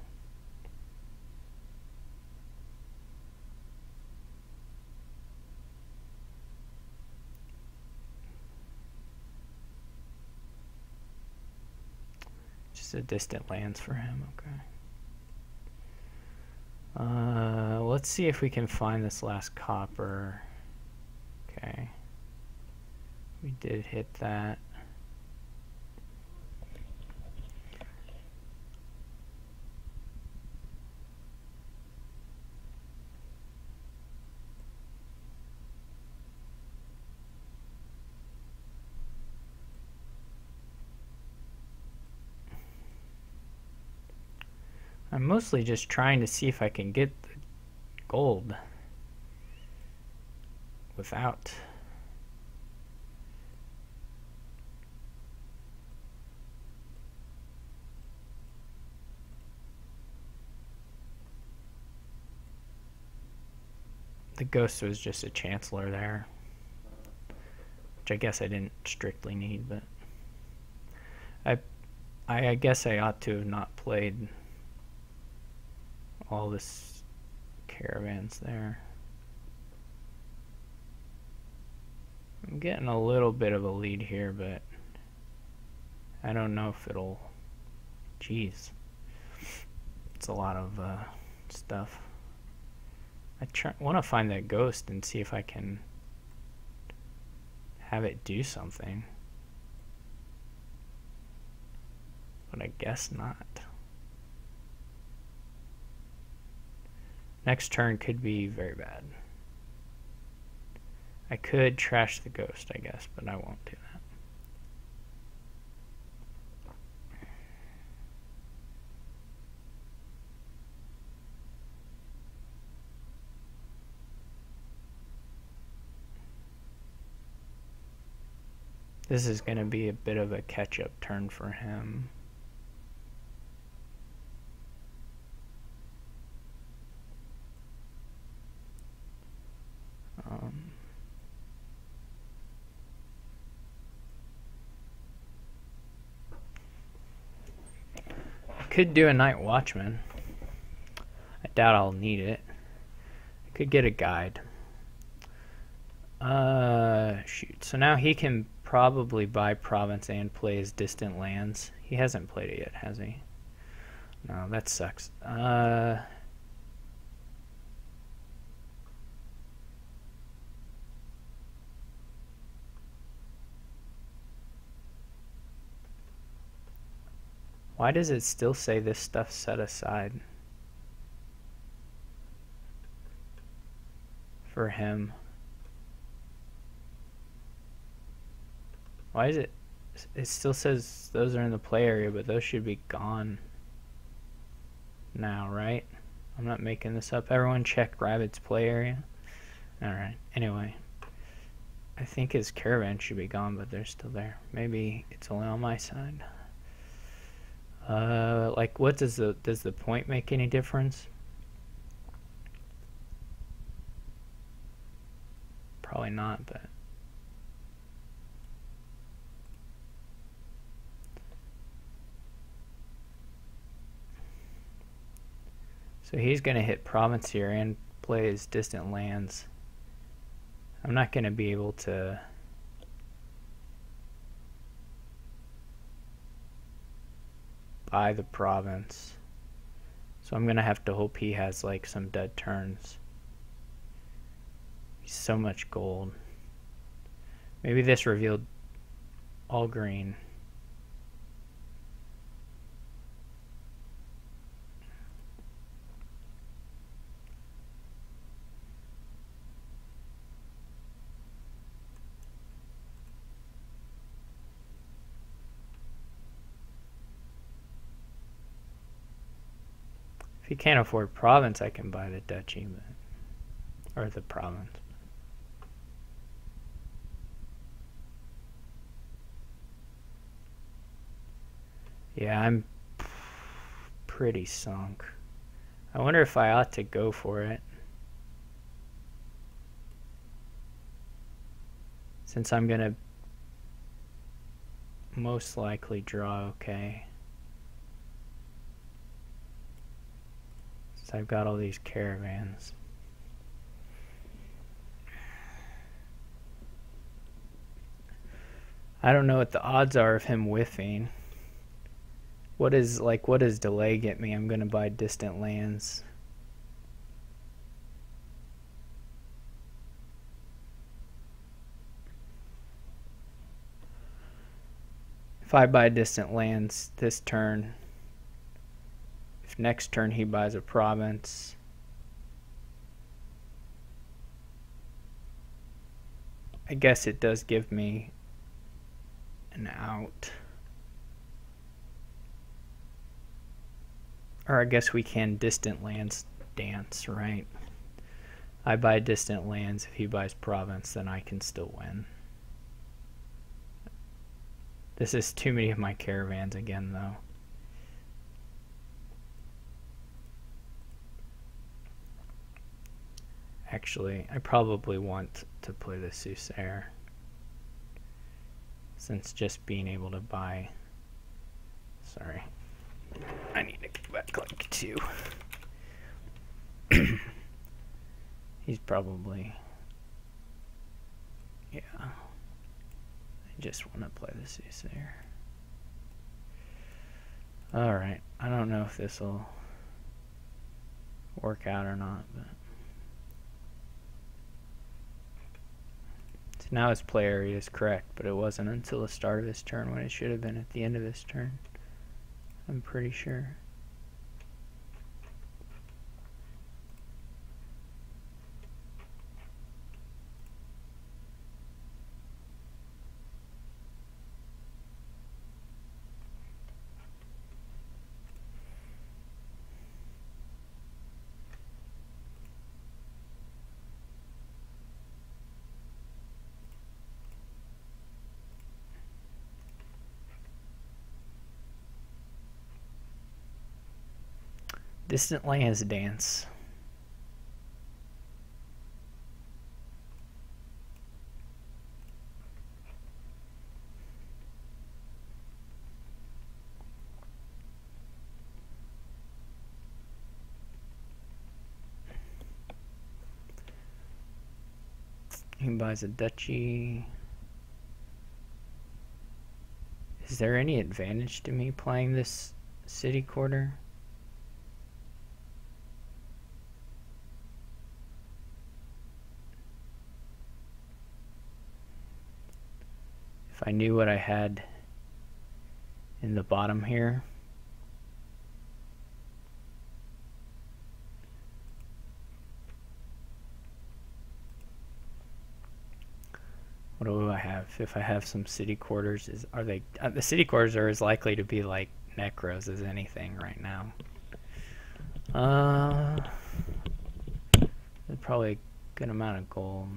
Just a distant lands for him, okay. Let's see if we can find this last copper. Okay. We did hit that. I'm mostly just trying to see if I can get the gold without the ghost. Was just a chancellor there, which I guess I didn't strictly need, but I guess I ought to have not played all this caravans there. I'm getting a little bit of a lead here, but I don't know if it'll... Jeez. It's a lot of stuff. I want to find that ghost and see if I can have it do something. But I guess not. Next turn could be very bad. I could trash the ghost, I guess, but I won't do that. This is going to be a bit of a catch-up turn for him. Could do a night watchman. I doubt I'll need it. I could get a guide. Shoot. So now he can probably buy province and play his distant lands. He hasn't played it yet, has he? No, that sucks. Why does it still say this stuff set aside for him. Why is it? It still says those are in the play area, but those should be gone now, right? I'm not making this up. Everyone check Rabid's play area. Alright, anyway. I think his caravan should be gone, but they're still there. Maybe it's only on my side. Like, what does the point make any difference? Probably not, but so he's gonna hit province here and play his distant lands. I'm not gonna be able to buy the province, so I'm gonna have to hope he has like some dead turns. He's so much gold. Maybe this revealed all green. If he can't afford province, I can buy the duchy, but, or the province. Yeah, I'm pretty sunk. I wonder if I ought to go for it, since I'm gonna most likely draw okay. So I've got all these caravans. I don't know what the odds are of him whiffing. What does delay get me? I'm gonna buy distant lands. If I buy distant lands this turn, if next turn he buys a province, I guess it does give me an out. Or I guess we can distant lands dance, right? I buy distant lands. If he buys province, then I can still win. This is too many of my caravans again, though. Actually, I probably want to play the Soothsayer, since just being able to buy... Sorry. I need to go back like 2. He's probably... Yeah. I just want to play the Soothsayer. Alright. I don't know if this will work out or not, but... So now his play area is correct, but it wasn't until the start of his turn, when it should have been at the end of his turn. I'm pretty sure. Distant lands dance. He buys a duchy. Is there any advantage to me playing this city quarter? If I knew what I had in the bottom here. if I have some city quarters. Are they the city quarters are as likely to be like necros as anything right now. There's probably a good amount of gold.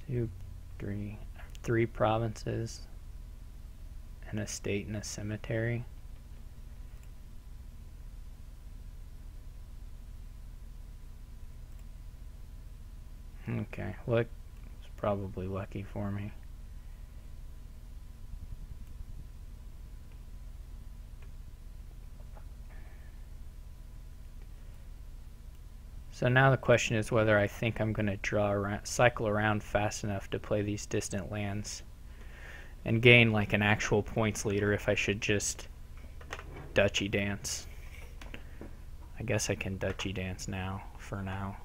2, 3, 3 provinces, an estate and a cemetery. Okay, well, it's probably lucky for me. So now the question is whether I think I'm going to cycle around fast enough to play these distant lands and gain like an actual points leader, if I should just duchy dance. I guess I can duchy dance now, for now.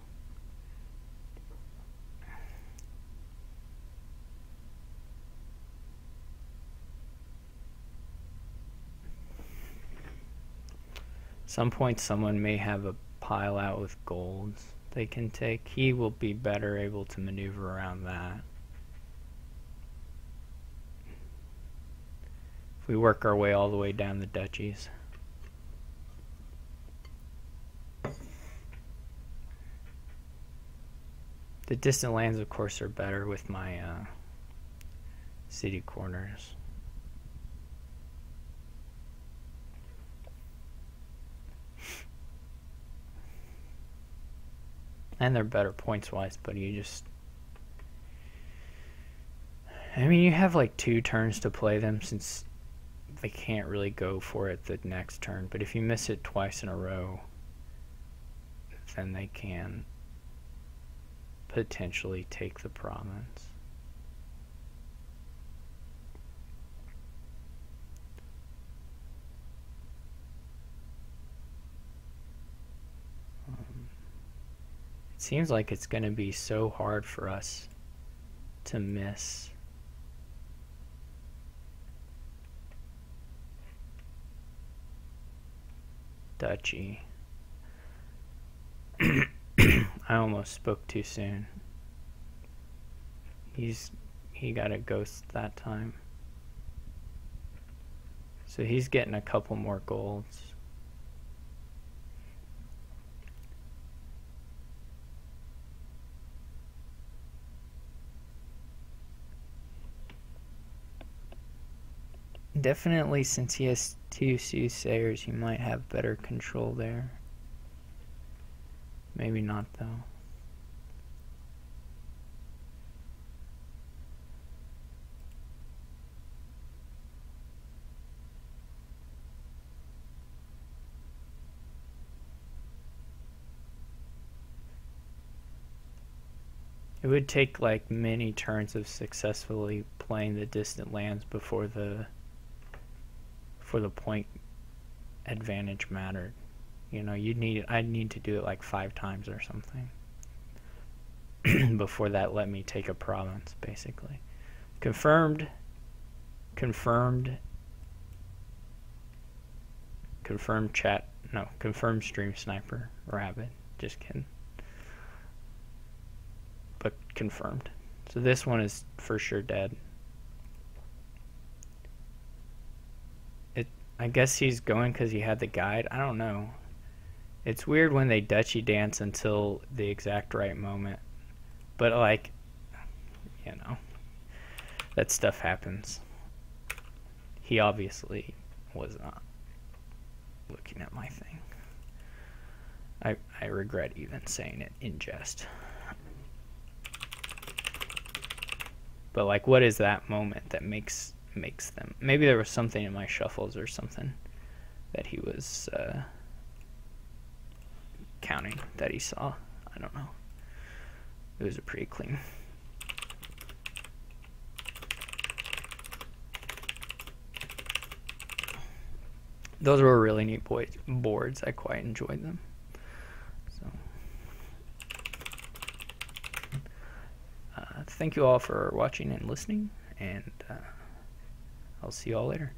Some point someone may have a pile out with golds they can take. He will be better able to maneuver around that. If we work our way all the way down the duchies. The distant lands, of course, are better with my city corners. And they're better points-wise, but you just... I mean, you have like 2 turns to play them, since they can't really go for it the next turn. But if you miss it twice in a row, then they can potentially take the province. It seems like it's going to be so hard for us to miss. Duchy. I almost spoke too soon. He got a ghost that time. So he's getting a couple more golds. Definitely, since he has 2 soothsayers, he might have better control there. Maybe not, though. It would take like many turns of successfully playing the distant lands before the point advantage mattered. You know, I'd need to do it like 5 times or something before that let me take a province, basically. Confirmed chat, no, confirmed stream sniper, Rabid, just kidding. But confirmed. So this one is for sure dead. I guess he's going because he had the guide. I don't know. It's weird when they duchy dance until the exact right moment. But like, you know, that stuff happens. He obviously was not looking at my thing. I regret even saying it in jest. But like, what is that moment that makes them? Maybe there was something in my shuffles or something that he was counting that he saw. I don't know. It was a pretty clean. Those were really neat boards. I quite enjoyed them. So, thank you all for watching and listening, and I'll see you all later.